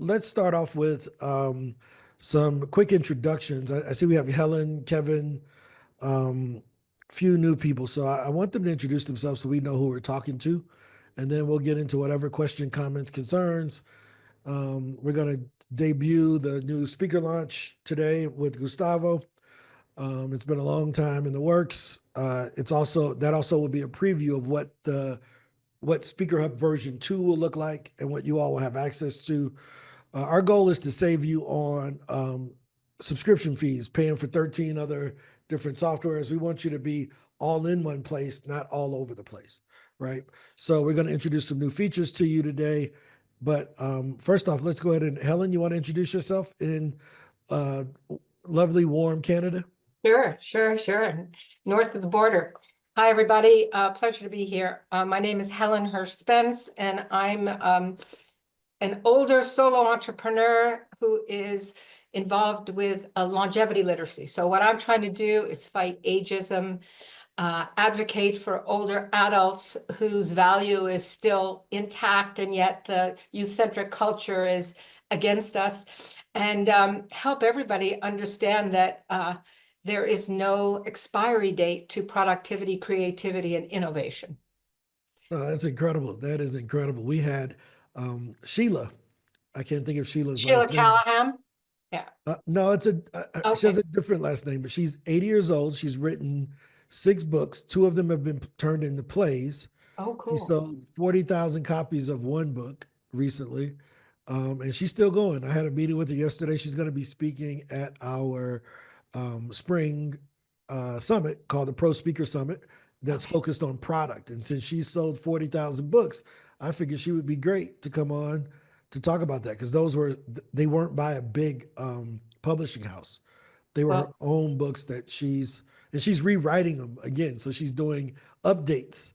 let's start off with some quick introductions. I see we have Helen, Kevin, um, few new people. So I want them to introduce themselves so we know who we're talking to. And then we'll get into whatever question, comments, concerns. We're going to debut the new speaker launch today with Gustavo. It's been a long time in the works. It's also that also will be a preview of what SpeakerHub version 2 will look like and what you all will have access to. Our goal is to save you on subscription fees, paying for 13 other different softwares. We want you to be all in one place, not all over the place, right? So we're going to introduce some new features to you today. But first off, let's go ahead and Helen, you want to introduce yourself in uh, lovely, warm Canada? Sure. North of the border. Hi, everybody. Pleasure to be here. My name is Helen Hirsch-Spence, and I'm an older solo entrepreneur who is involved with longevity literacy. So what I'm trying to do is fight ageism, advocate for older adults whose value is still intact, and yet the youth-centric culture is against us, and help everybody understand that there is no expiry date to productivity, creativity, and innovation. Oh, that's incredible. That is incredible. We had Sheila. I can't think of Sheila's Sheila last name. Callahan? Yeah. No, she has Okay. a different last name, but she's 80 years old. She's written 6 books. 2 of them have been turned into plays. Oh, She cool. sold 40,000 copies of one book recently, and she's still going. I had a meeting with her yesterday. She's going to be speaking at our spring summit called the Pro Speaker Summit that's Okay. focused on product. And since she's sold 40,000 books, I figured she would be great to come on to talk about that because they weren't by a big publishing house. They were her Well, own books that she's rewriting them again. So she's doing updates.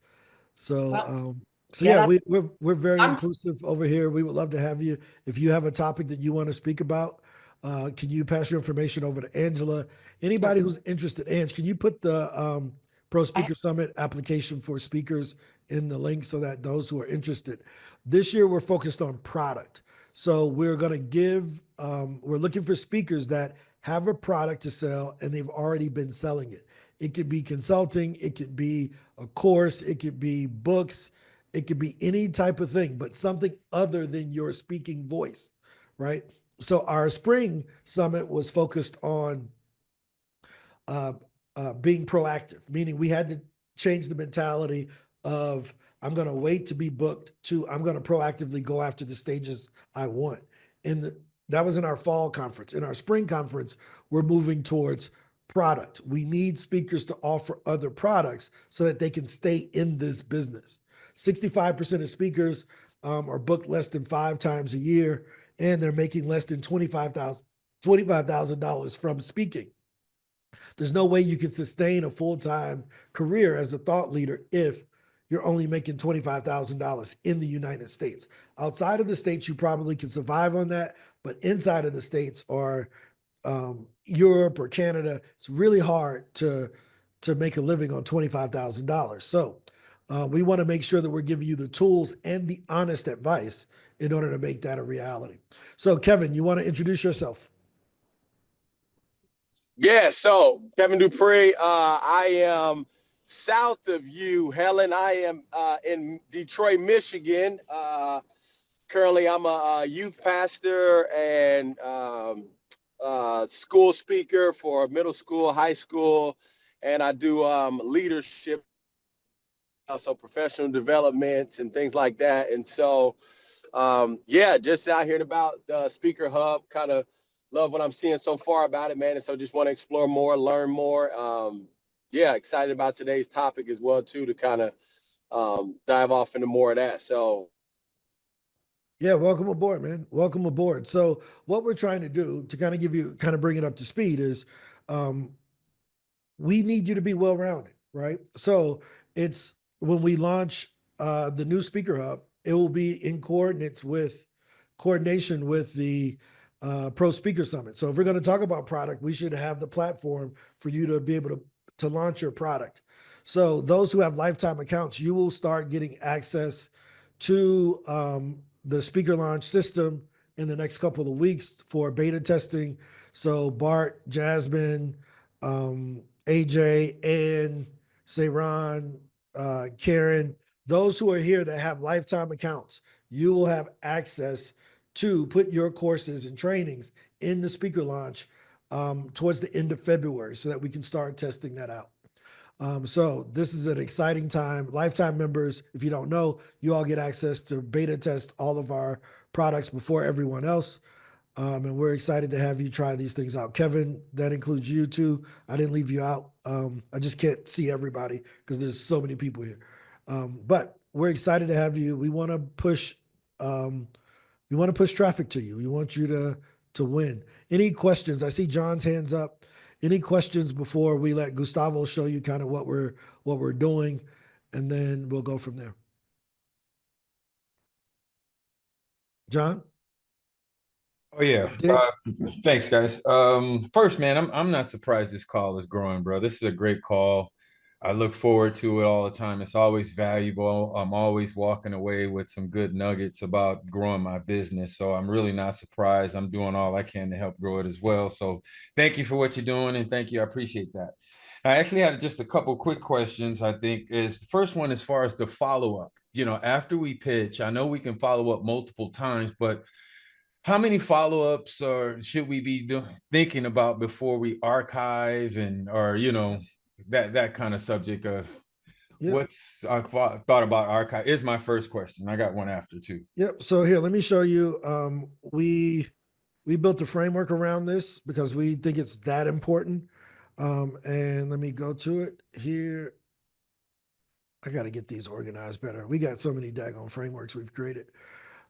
So, well, so yeah, yeah, we're very I'm inclusive over here. We would love to have you. If you have a topic that you want to speak about, can you pass your information over to Angela? sure. Anybody who's interested, Ange, can you put the Pro I, Speaker Summit application for speakers in the link so that those who are interested? This year we're focused on product. So we're going to we're looking for speakers that have a product to sell and they've already been selling it. It could be consulting, it could be a course, it could be books, it could be any type of thing, but something other than your speaking voice, right? So our spring summit was focused on uh, being proactive, meaning we had to change the mentality of I'm going to wait to be booked to I'm going to proactively go after the stages I want. And that was in our fall conference. In our spring conference, we're moving towards product. We need speakers to offer other products so that they can stay in this business. 65% of speakers are booked less than 5 times a year, and they're making less than $25,000 from speaking. There's no way you can sustain a full-time career as a thought leader if you're only making $25,000 in the United States. Outside of the States, you probably can survive on that, but inside of the States or Europe or Canada, it's really hard to make a living on $25,000. So we want to make sure that we're giving you the tools and the honest advice in order to make that a reality. So Kevin, you want to introduce yourself? Yeah, so Kevin Dupree, I am south of you, Helen. I am in Detroit, Michigan. Currently, I'm a youth pastor and school speaker for middle school, high school, and I do leadership, also professional development and things like that. And so, yeah, just out here about the Speaker Hub, kind of love what I'm seeing so far about it, man. And so just want to explore more, learn more. Yeah, excited about today's topic as well, too, to kind of dive off into more of that. So, Yeah, welcome aboard, man. Welcome aboard. So, what we're trying to do to kind of bring it up to speed is um, we need you to be well rounded, right? So, it's when we launch the new Speaker Hub, it will be in coordination with the Pro Speaker Summit. So, if we're going to talk about product, we should have the platform for you to be able to launch your product. So, those who have lifetime accounts, you will start getting access to the speaker launch system in the next couple of weeks for beta testing. So Bart, Jasmine, AJ, and Sayron, Karen, those who are here that have lifetime accounts, you will have access to put your courses and trainings in the speaker launch towards the end of February so that we can start testing that out. So this is an exciting time. Lifetime members, if you don't know, you all get access to beta test all of our products before everyone else. And we're excited to have you try these things out. Kevin, that includes you too. I didn't leave you out. I just can't see everybody because there's so many people here. But we're excited to have you. We want to push traffic to you. We want you to win. Any questions? I see John's hands up. Any questions before we let Gustavo show you kind of what we're doing, and then we'll go from there. John? Oh yeah. Diggs? Thanks, guys. First, man, I'm not surprised this call is growing, bro. This is a great call. I look forward to it all the time. It's always valuable. I'm always walking away with some good nuggets about growing my business. So I'm really not surprised. I'm doing all I can to help grow it as well. So thank you for what you're doing, and thank you. I appreciate that. I actually had just a couple quick questions. I think is the first one as far as the follow-up. After we pitch, I know we can follow up multiple times, but how many follow-ups or should we be thinking about before we archive or that kind of subject of what's I thought about archive is my first question. I got one after too. Yep. So here, let me show you. We built a framework around this because we think it's that important. And let me go to it here. I got to get these organized better. We got so many daggone frameworks we've created.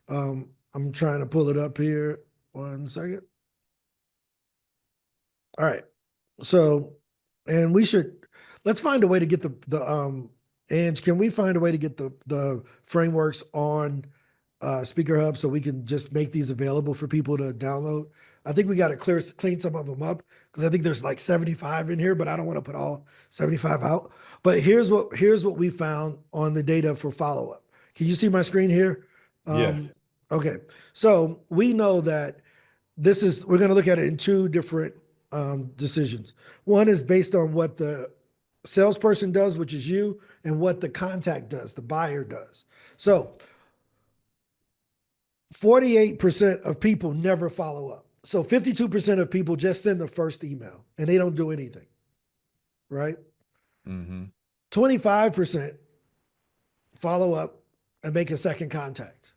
I'm trying to pull it up here. 1 second. All right. So, and let's find a way to get Ange, can we find a way to get the frameworks on SpeakerHub so we can just make these available for people to download? I think we got to clean some of them up because I think there's like 75 in here, but I don't want to put all 75 out. But here's what we found on the data for follow-up. Can you see my screen here? Yeah. Okay. So we know that we're going to look at it in two different decisions. One is based on what the salesperson does, which is you, and what the contact does, the buyer does. So 48% of people never follow up. So 52% of people just send the first email and they don't do anything, right? Mm-hmm. 25% follow up and make a second contact.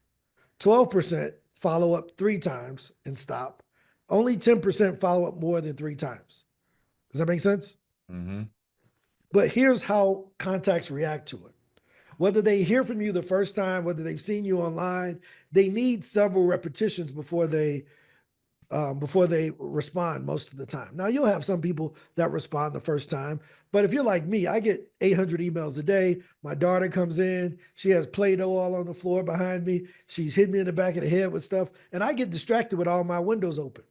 12% follow up 3 times and stop. Only 10% follow up more than 3 times. Does that make sense? Mm-hmm. But here's how contacts react to it. Whether they hear from you the first time, whether they've seen you online, they need several repetitions before they respond most of the time. Now, you'll have some people that respond the first time, but if you're like me, I get 800 emails a day. My daughter comes in, she has Play-Doh all on the floor behind me. She's hitting me in the back of the head with stuff, and I get distracted with all my windows open,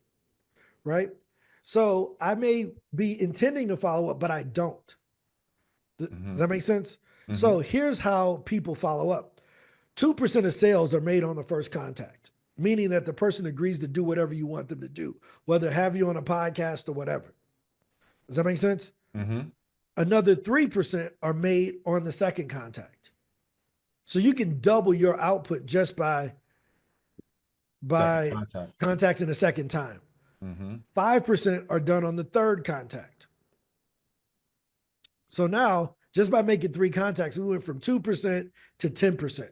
right? So I may be intending to follow up, but I don't. Does that make sense? Mm-hmm. So here's how people follow up. 2% of sales are made on the first contact, meaning that the person agrees to do whatever you want them to do, whether have you on a podcast or whatever. Does that make sense? Mm-hmm. Another 3% are made on the second contact. So you can double your output just by contacting a second time. Mm-hmm. 5% are done on the third contact. So now, just by making 3 contacts, we went from 2% to 10%.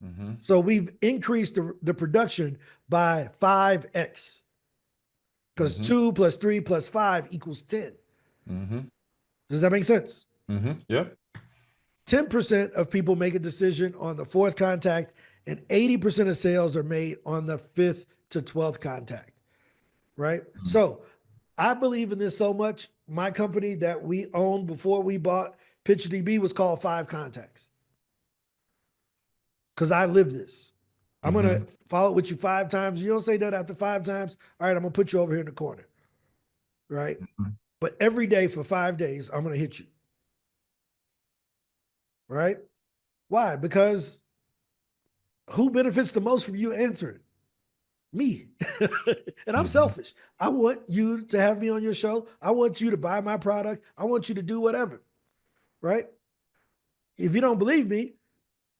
Mm-hmm. So we've increased the production by 5x because 2 plus 3 plus 5 equals 10. Mm-hmm. Does that make sense? Mm-hmm. Yep. 10% of people make a decision on the 4th contact, and 80% of sales are made on the 5th to 12th contact, right? Mm-hmm. So I believe in this so much. My company that we owned before we bought PitchDB was called 5 Contacts because I live this. I'm going to follow it with you 5 times. You don't say that after 5 times. All right, I'm going to put you over here in the corner, right? Mm-hmm. But every day for 5 days, I'm going to hit you, right? Why? Because who benefits the most from you answering? Me. And I'm Mhm. selfish. I want you to have me on your show. I want you to buy my product. I want you to do whatever. Right? If you don't believe me,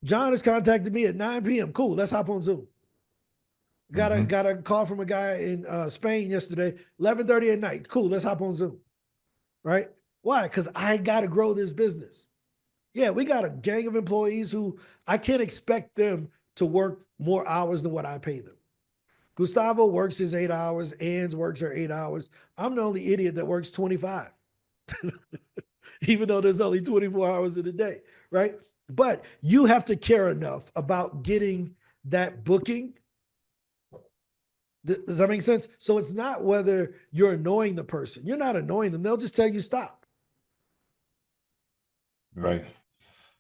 John has contacted me at 9 p.m. Cool. Let's hop on Zoom. Mhm. Got a call from a guy in Spain yesterday, 11:30 at night. Cool. Let's hop on Zoom. Right? Why? Because I got to grow this business. Yeah, we got a gang of employees who I can't expect them to work more hours than what I pay them. Gustavo works his 8 hours. Ange works her 8 hours. I'm the only idiot that works 25, even though there's only 24 hours in a day, right? But you have to care enough about getting that booking. Does that make sense? So it's not whether you're annoying the person. You're not annoying them. They'll just tell you stop. Right.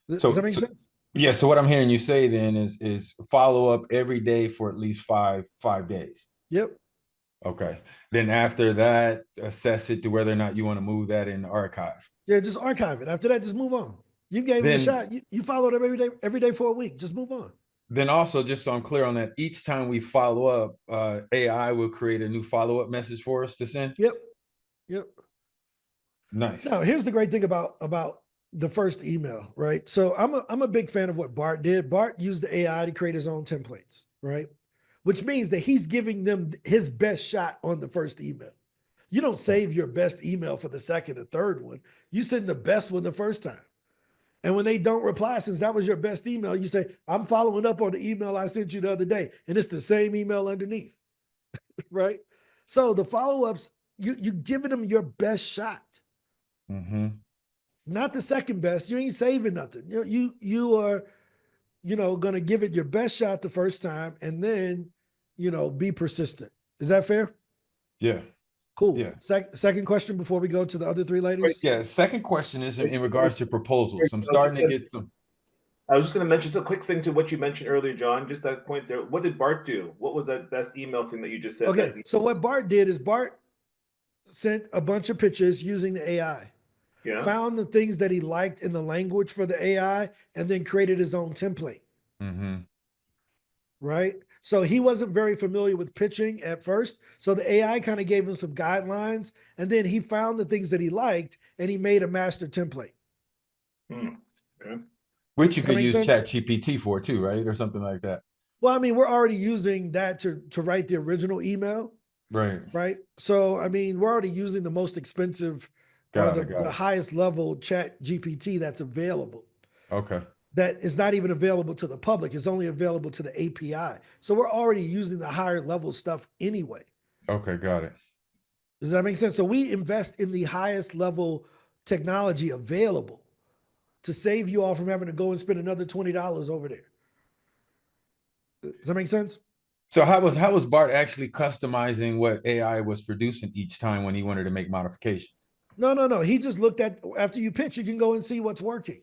Does that make So sense? yeah. So what I'm hearing you say then is follow up every day for at least five days. Yep. Okay. Then after that, assess it to whether or not you want to move that in the archive. Yeah, just archive it. After that, just move on. You gave him a Then shot. You followed him every day for a week. Just move on. then also, just so I'm clear on that, each time we follow up, AI will create a new follow-up message for us to send. Yep. Yep. Nice. Now, here's the great thing about the first email, right? So I'm a big fan of what Bart did. Bart used the AI to create his own templates, right? Which means that he's giving them his best shot on the first email. You don't save your best email for the second or third one. You send the best one the first time. And when they don't reply, since that was your best email, you say, I'm following up on the email I sent you the other day. And it's the same email underneath, right? So the follow-ups, you giving them your best shot. Mm-hmm. Not the second best. You ain't saving nothing. You are, gonna give it your best shot the first time and then, be persistent. Is that fair? Yeah. Cool. Yeah. Second question before we go to the other three ladies. Yeah. Second question is in regards to proposals. I'm starting to get some. I was just going to mention a quick thing to what you mentioned earlier, John. Just that point there. What did Bart do? What was that best email thing that you just said? Okay. So what Bart did is Bart sent a bunch of pictures using the AI, Yeah. found the things that he liked in the language for the AI, and then created his own template. Mm-hmm. Right? So he wasn't very familiar with pitching at first. So the AI kind of gave him some guidelines, and then he found the things that he liked, and he made a master template. Okay. Which you Does that could make use sense? ChatGPT for too, right? Or something like that. Well, I mean, we're already using that to write the original email, Right. right? So, I mean, we're already using the most expensive or Got the it. highest level Chat GPT that's available. Okay. That is not even available to the public. It's only available to the API. So we're already using the higher level stuff anyway. Okay. Got it. Does that make sense? So we invest in the highest level technology available to save you all from having to go and spend another $20 over there. Does that make sense? So how was Bart actually customizing what AI was producing each time when he wanted to make modifications? No. He just looked at, after you pitch, you can go and see what's working.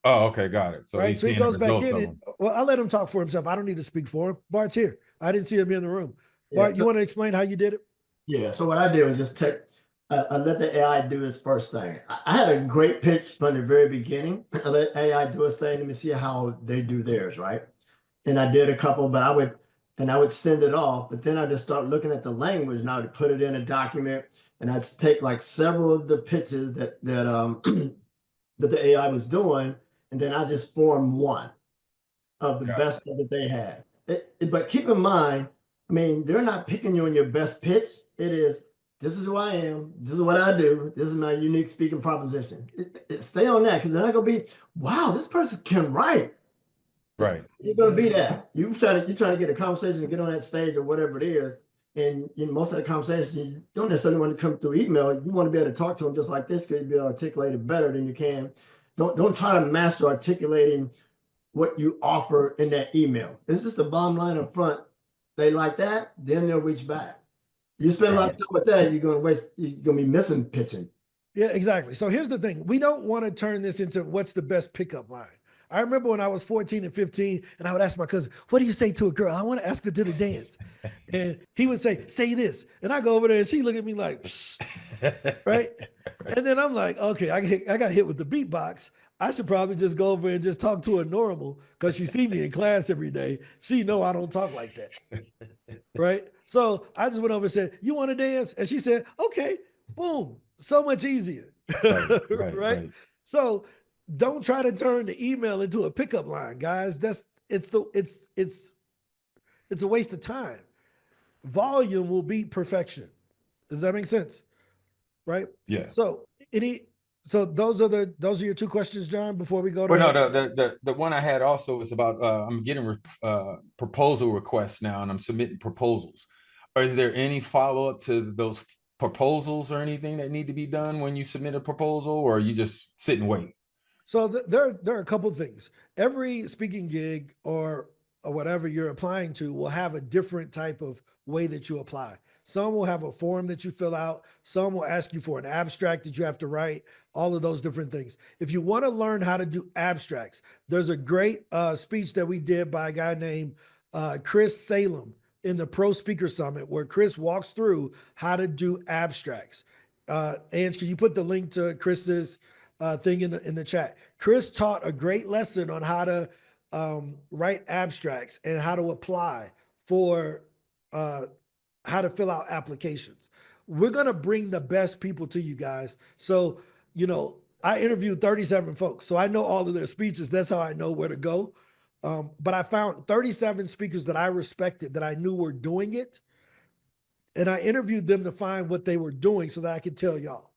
Oh, okay, got it. So Right. he's So he seeing the goes back results in of and, them. well, I'll let him talk for himself. I don't need to speak for him. Bart's here. I didn't see him in the room. Yeah, Bart, you want to explain how you did it? Yeah, so what I did was just I let the AI do its first thing. I had a great pitch from the very beginning. I let AI do its thing. Let me see how they do theirs, right? And I did a couple, but I would send it off. But then I just start looking at the language and I would put it in a document, and I'd take like several of the pitches that that the AI was doing, and then I just form one of the best that they had. But keep in mind, I mean, they're not picking you on your best pitch. It is, this is who I am. This is what I do. This is my unique speaking proposition. Stay on that, because they're not going to be, wow, this person can write. Right. You're going to be that. You're trying to get a conversation to get on that stage or whatever it is. And in most of the conversations, you don't necessarily want to come through email. You want to be able to talk to them just like this, because you'll be able to articulate it better than you can. Don't try to master articulating what you offer in that email. It's just the bottom line up front. They like that, then they'll reach back. You spend a lot of time with that, you're gonna be missing pitching. Yeah, exactly. So here's the thing. We don't want to turn this into what's the best pickup line. I remember when I was 14 and 15, and I would ask my cousin, what do you say to a girl? I want to ask her to the dance. And he would say this. And I go over there and she look at me like, psh, right? And then I'm like, okay, I got hit with the beatbox. I should probably just go over and just talk to her normal, because she see me in class every day. She know I don't talk like that. right? So I just went over and said, "You want to dance?" And she said, "Okay." Boom. So much easier. Right, right, Right? right. So don't try to turn the email into a pickup line, guys. It's a waste of time. Volume will beat perfection. Does that make sense? Right? Yeah. So any those are your two questions, John, before we go Well, no, to the one I had also was about I'm getting proposal requests now, and I'm submitting proposals. Or is there any follow up to those proposals or anything that need to be done when you submit a proposal, or you just sit and wait? So there are a couple of things. Every speaking gig or whatever you're applying to will have a different type of way that you apply. Some will have a form that you fill out. Some will ask you for an abstract that you have to write. All of those different things. If you want to learn how to do abstracts, there's a great speech that we did by a guy named Chris Salem in the Pro Speaker Summit, where Chris walks through how to do abstracts. Ange, can you put the link to Chris's thing in the chat? Chris taught a great lesson on how to write abstracts and how to apply for how to fill out applications. We're gonna bring the best people to you guys. So I interviewed 37 folks, so I know all of their speeches. That's how I know where to go. But I found 37 speakers that I respected, that I knew were doing it, and I interviewed them to find what they were doing so that I could tell y'all.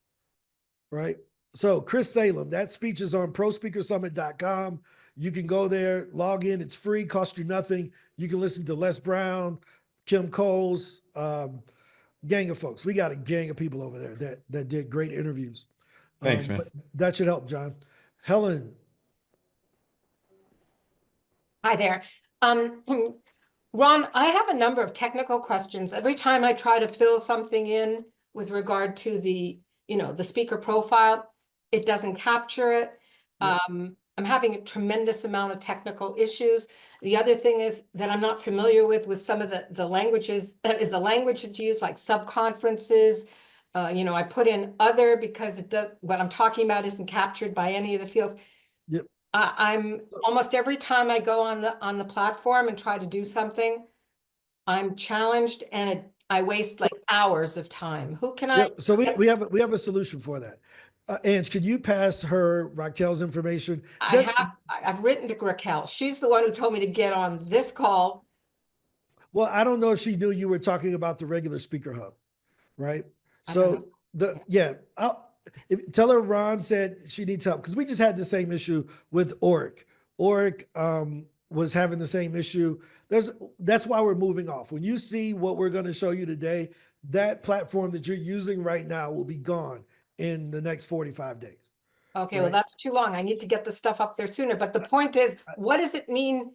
Right. So Chris Salem, that speech is on prospeakersummit.com. You can go there, log in. It's free, cost you nothing. You can listen to Les Brown, Kim Coles, gang of folks. We got a gang of people over there that did great interviews. Thanks, man. But that should help, John. Helen. Hi there. Ron, I have a number of technical questions. Every time I try to fill something in with regard to the speaker profile, it doesn't capture it. Yep. I'm having a tremendous amount of technical issues. The other thing is that I'm not familiar with some of the languages, the languages used, like subconferences. I put in other because what I'm talking about isn't captured by any of the fields. Yep. I'm almost every time I go on the platform and try to do something, I'm challenged and I waste like hours of time. Who can I? Yep. So we have a solution for that. Ange, could you pass her Raquel's information? I've written to Raquel. She's the one who told me to get on this call. Well, I don't know if she knew you were talking about the regular SpeakerHub, right? So tell her Ron said she needs help, because we just had the same issue with Oric. Oric was having the same issue. That's why we're moving off. When you see what we're going to show you today, that platform that you're using right now will be gone in the next 45 days. Okay, right? Well, that's too long. I need to get the stuff up there sooner. But the point is, what does it mean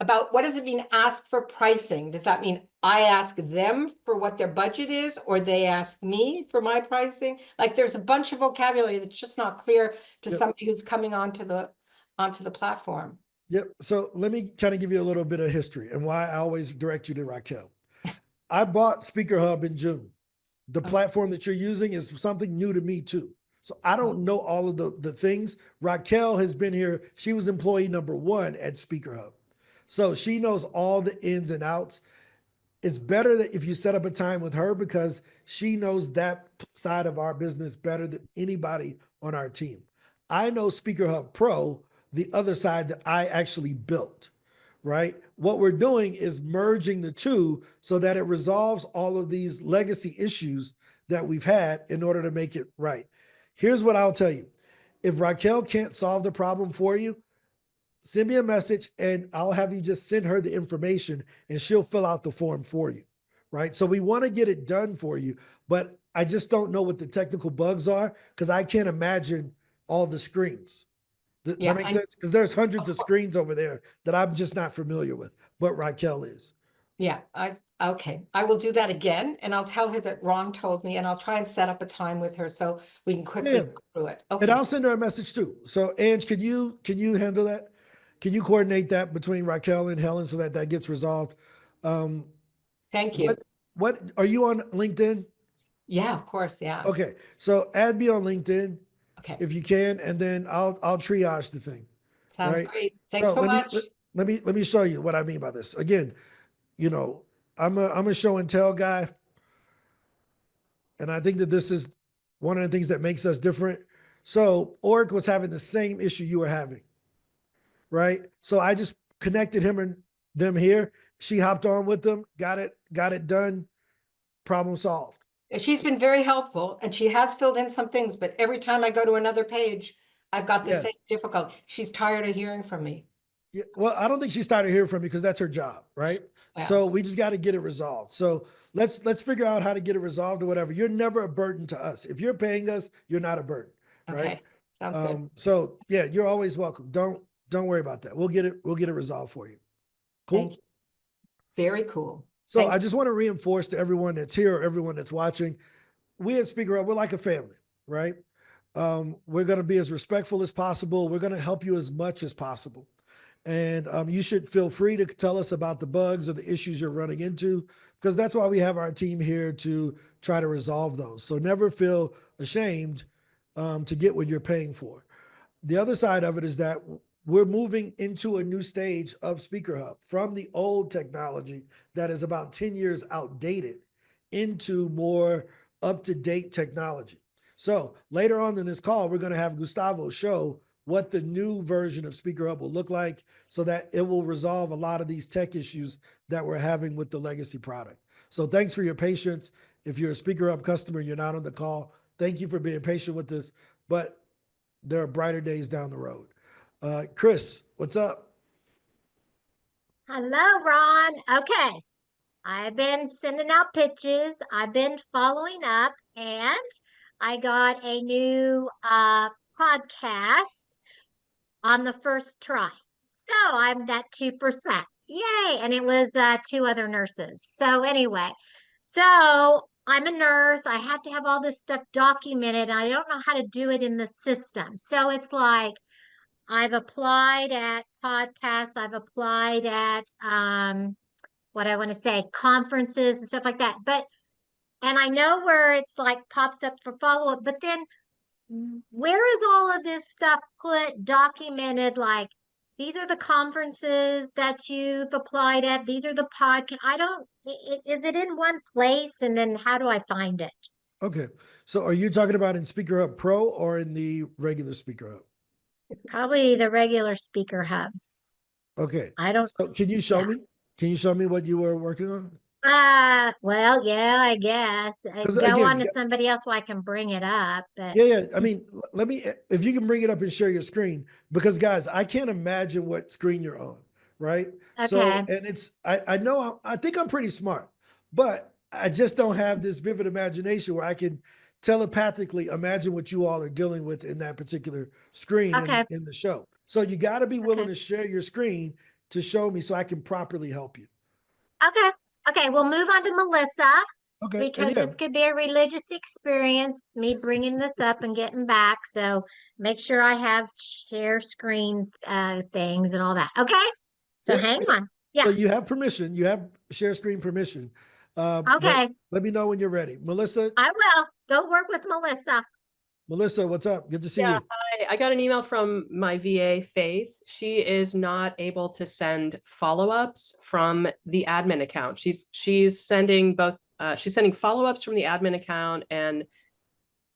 what does it mean ask for pricing? Does that mean I ask them for what their budget is, or they ask me for my pricing? Like, there's a bunch of vocabulary that's just not clear to somebody who's coming onto the platform. Yep. So let me kind of give you a little bit of history and why I always direct you to Raquel. I bought SpeakerHub in June. The platform that you're using is something new to me too. So I don't know all of the things. Raquel has been here. She was employee number 1 at SpeakerHub. So she knows all the ins and outs. It's better that if you set up a time with her, because she knows that side of our business better than anybody on our team. I know SpeakerHub Pro, the other side that I actually built, right? What we're doing is merging the two so that it resolves all of these legacy issues that we've had in order to make it right. Here's what I'll tell you. If Raquel can't solve the problem for you, send me a message and I'll have you just send her the information and she'll fill out the form for you, right? So we want to get it done for you, but I just don't know what the technical bugs are, because I can't imagine all the screens. Does that make sense? Because there's hundreds of screens over there that I'm just not familiar with, but Raquel is. Yeah, okay. I will do that again, and I'll tell her that Ron told me, and I'll try and set up a time with her so we can quickly go through it. Okay. And I'll send her a message too. So Ange, can you handle that? Can you coordinate that between Raquel and Helen so that gets resolved? Thank you. What are you on LinkedIn? Yeah, of course. Yeah. Okay. So add me on LinkedIn. Okay. If you can, and then I'll triage the thing. Sounds great. Thanks so much. Let me show you what I mean by this. Again, I'm a show and tell guy. And I think that this is one of the things that makes us different. So Oric was having the same issue you were having, right? So I just connected him and them here. She hopped on with them, got it done, problem solved. And she's been very helpful and she has filled in some things, but every time I go to another page, I've got the Yeah. same difficulty. She's tired of hearing from me. Yeah, well, I don't think she started hearing from me because that's her job, right? Yeah. So we just got to get it resolved. So let's figure out how to get it resolved or whatever. You're never a burden to us. If you're paying us, you're not a burden, right? Okay, sounds good. So yeah, you're always welcome. Don't worry about that. We'll get it resolved for you. Cool. Thank you. Very cool. So Thank I just want to reinforce to everyone that's here or everyone that's watching, we at SpeakerHub, we're like a family, right? We're going to be as respectful as possible. We're going to help you as much as possible. And you should feel free to tell us about the bugs or the issues you're running into, because that's why we have our team here to try to resolve those. So never feel ashamed to get what you're paying for. The other side of it is that we're moving into a new stage of SpeakerHub from the old technology that is about 10 years outdated into more up-to-date technology. So later on in this call, we're going to have Gustavo show what the new version of SpeakerHub will look like so that it will resolve a lot of these tech issues that we're having with the legacy product. So thanks for your patience. If you're a SpeakerHub customer and you're not on the call, thank you for being patient with this, but there are brighter days down the road. Chris, what's up? Hello, Ron. Okay. I've been sending out pitches. I've been following up, and I got a new podcast on the first try. So I'm that 2%. Yay. And it was two other nurses. So anyway, so I'm a nurse. I have to have all this stuff documented. And I don't know how to do it in the system. So it's like I've applied at podcasts. I've applied at what I want to say, conferences and stuff like that. And I know where it's like pops up for follow-up, but then where is all of this stuff put documented? Like, these are the conferences that you've applied at. These are the podcast. Is it in one place? And then how do I find it? Okay. So are you talking about in SpeakerHub Pro or in the regular SpeakerHub? Probably the regular SpeakerHub. Okay. I don't. So can you show Yeah. me? Can you show me what you were working on? Well, yeah, I guess. 'Cause Go again, on to somebody else so I can bring it up. But Yeah. I mean, let me, if you can bring it up and share your screen, because guys, I can't imagine what screen you're on, right? So, okay. and it's, I know, I think I'm pretty smart, but I just don't have this vivid imagination where I can telepathically imagine what you all are dealing with in that particular screen Okay. in the show. So you got to be willing Okay. to share your screen to show me so I can properly help you. Okay. Okay. We'll move on to Melissa Okay. because And yeah, this could be a religious experience, me bringing this up and getting back. So make sure I have share screen things and all that. Okay. So yeah, hang yeah. on. Yeah. So you have permission, you have share screen permission. But Okay. let me know when you're ready. Melissa, I will go work with Melissa. what's up? Good to see Yeah, you. hi. I got an email from my VA, Faith. She is not able to send follow-ups from the admin account. She's sending both. She's sending follow-ups from the admin account and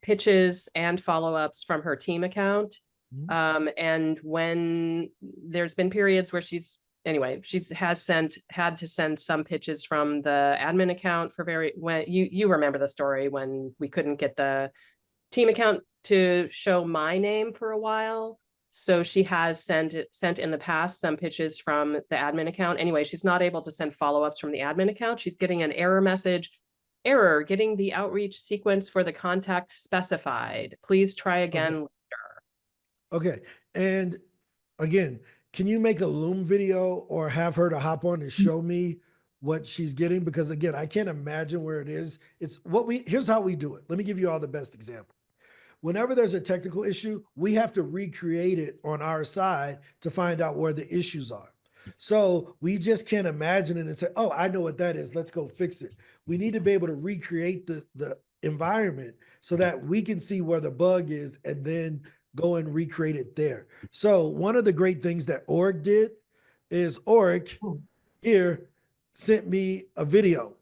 pitches and follow-ups from her team account. Mhm. And when there's been periods where she had to send some pitches from the admin account for when you remember the story when we couldn't get the team account to show my name for a while. So she has sent in the past some pitches from the admin account. Anyway, she's not able to send follow-ups from the admin account. She's getting an error message. Error, getting the outreach sequence for the contact specified. Please try again later. Okay. And again, can you make a Loom video or have her to hop on and show me what she's getting? Because again, I can't imagine where it is. Here's how we do it. Let me give you all the best example. Whenever there's a technical issue, we have to recreate it on our side to find out where the issues are. So we just can't imagine it and say, oh, I know what that is. Let's go fix it. We need to be able to recreate the environment so that we can see where the bug is and then go and recreate it there. So one of the great things that Oric did is Oric here sent me a video,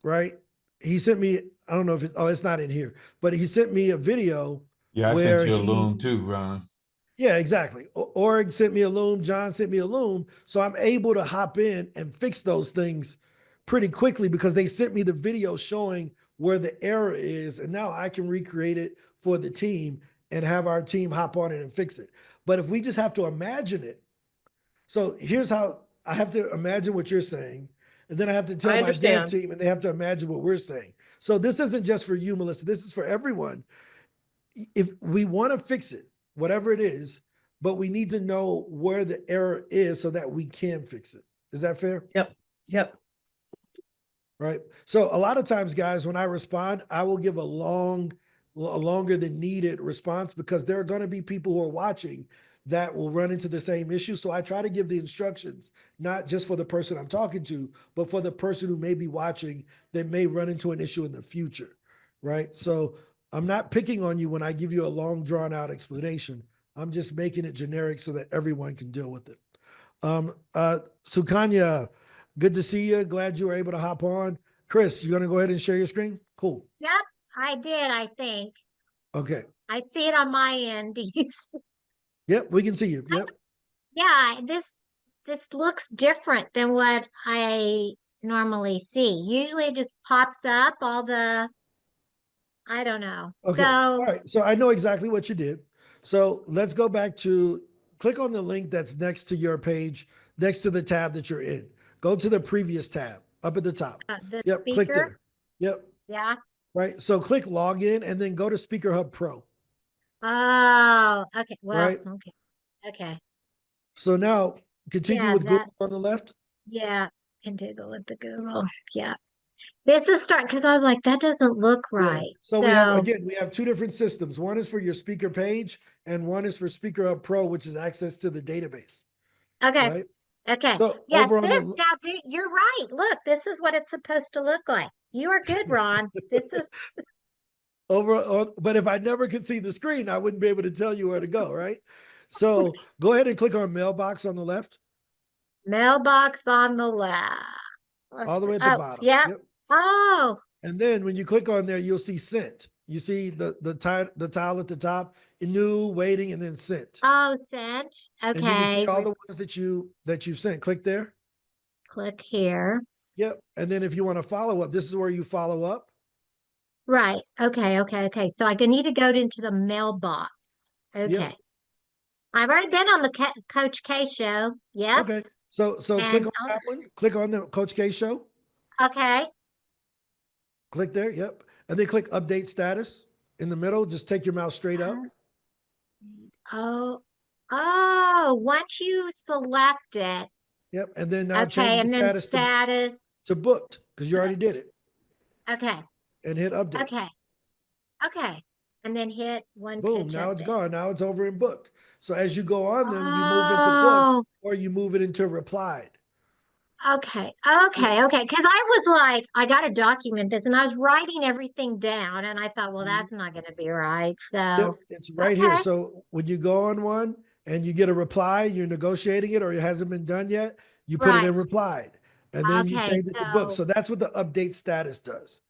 right? He sent me, I don't know if it's not in here, but he sent me a video Yeah, I sent where you a he, loom too, Ron. yeah, exactly. Org sent me a loom, John sent me a loom. So I'm able to hop in and fix those things pretty quickly because they sent me the video showing where the error is. And now I can recreate it for the team and have our team hop on it and fix it. But if we just have to imagine it, so here's how I have to imagine what you're saying. And then I have to tell I my dev understand. team and they have to imagine what we're saying. So this isn't just for you, Melissa. This is for everyone. If we want to fix it, whatever it is, but we need to know where the error is so that we can fix it. Is that fair? Yep. Yep. Right. So a lot of times, guys, when I respond, I will give a longer than needed response because there are going to be people who are watching that will run into the same issue. So I try to give the instructions, not just for the person I'm talking to, but for the person who may be watching that may run into an issue in the future. Right. So I'm not picking on you when I give you a long drawn out explanation. I'm just making it generic so that everyone can deal with it. Sukanya, good to see you. Glad you were able to hop on. Chris, you going to go ahead and share your screen? Cool. Yep, I did, I think. Okay. I see it on my end. Do you see? Yep, we can see you. Yep. Yeah, this looks different than what I normally see. Usually it just pops up all the, I don't know. Okay. All So, right. So I know exactly what you did. So let's go back to click on the link that's next to your page, next to the tab that you're in. Go to the previous tab up at the top. the Yep. Click speaker, there. Yep. yeah. Right. So click login and then go to SpeakerHub Pro. Oh, okay. Well, Right. okay. Okay. So now continue Yeah, with that, Google on the left. yeah. And to go with the Google. Yeah. This is starting because I was like, that doesn't look Yeah. right. So we have, So, again, we have two different systems. One is for your speaker page and one is for SpeakerHub Pro, which is access to the database. okay. Right. Okay. So Yes, over on this the now you're right. Look, this is what it's supposed to look like. You are good, Ron. This is over on, but if I never could see the screen, I wouldn't be able to tell you where to go, right? So go ahead and click on mailbox on the left, mailbox on the left. all the way at the Oh, bottom. yeah. Yep. Oh, And then when you click on there, you'll see sent. You see the tile at the top, new, waiting, and then sent. oh, sent. And you can see Okay. all the ones that you've sent. Click there. Click here. Yep. And then if you want to follow up, this is where you follow up. Right. Okay. Okay. Okay. So I need to go into the mailbox. Okay. Yep. I've already been on the Coach K show. Yep. Okay. So click And on that one. Click on the Coach K show. okay. Click there. Yep. And then click update status in the middle. Just take your mouse straight up. Oh, oh, once you select it, Yep. And then now okay, change the and then status status. to booked because you already did it. Okay. And hit update. Okay. Okay. And then hit one Boom. coach Now it's update. gone. Now it's over in booked. So as you go on them, you move into Oh, booked or you move it into replied. okay. Okay. Okay. Because I was like, I got to document this and I was writing everything down and I thought, well, that's not going to be right. Yep. So, It's right here. okay. So when you go on one and you get a reply, you're negotiating it or it hasn't been done yet, you put it Right. in replied and then you Okay. change it to booked. So that's what the update status does.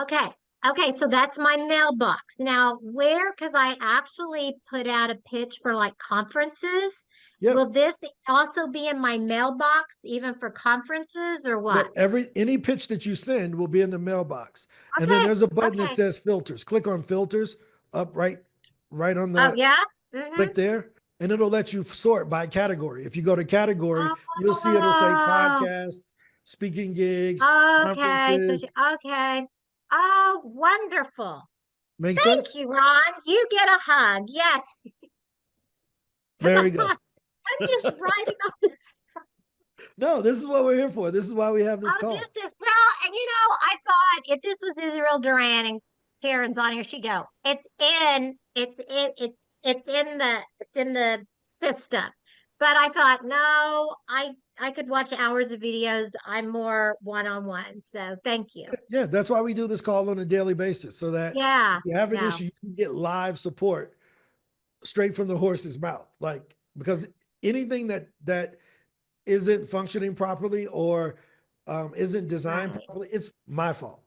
Okay. Okay, so that's my mailbox. Now, because I actually put out a pitch for like conferences, Yep. will this also be in my mailbox even for conferences or what? Yep. Any pitch that you send will be in the mailbox. And then Okay, there's a button that okay. says filters. Click on filters up right on Oh, the yeah? Mm-hmm. click there and it'll let you sort by category. If you go to category, you'll see it'll say Oh, podcast, speaking gigs, okay. conferences. Okay. Oh, wonderful. Make Thank sense? you, Ron. You get a hug. Yes. There we go. I'm just writing on this stuff. No, this is what we're here for. This is why we have this Oh, call. this is well, and I thought if this was Israel Duran and Karen's on here, she'd go. It's in the system. But I thought, no, I could watch hours of videos. I'm more one-on-one. So thank you. Yeah, that's why we do this call on a daily basis so that Yeah. if you have an No. issue, you can get live support straight from the horse's mouth. Like, because anything that isn't functioning properly or isn't designed Right. properly, it's my fault.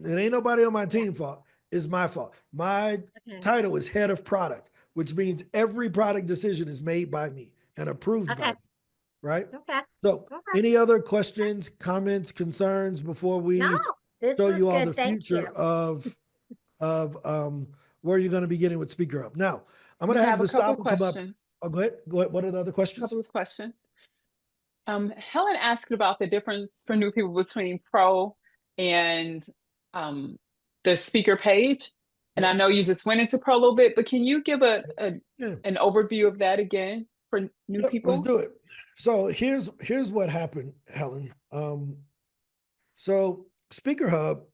It ain't nobody on my team fault. It's my fault. My Okay. title is head of product, which means every product decision is made by me and approved by Okay. me, right? Okay. So Okay. any other questions, comments, concerns before No, we this show was you all good. the Thank future you. of where you're going to be getting with SpeakerHub? Now, I'm going We to have have a couple Gustavo come up. questions. Oh, go ahead. Go ahead. What are the other A questions? couple of questions. Helen asked about the difference for new people between Pro and the speaker page. And I know you just went into Pro a little bit, but can you give Yeah. an overview of that again for new Yep, people? let's do it. So here's what happened, Helen. So SpeakerHub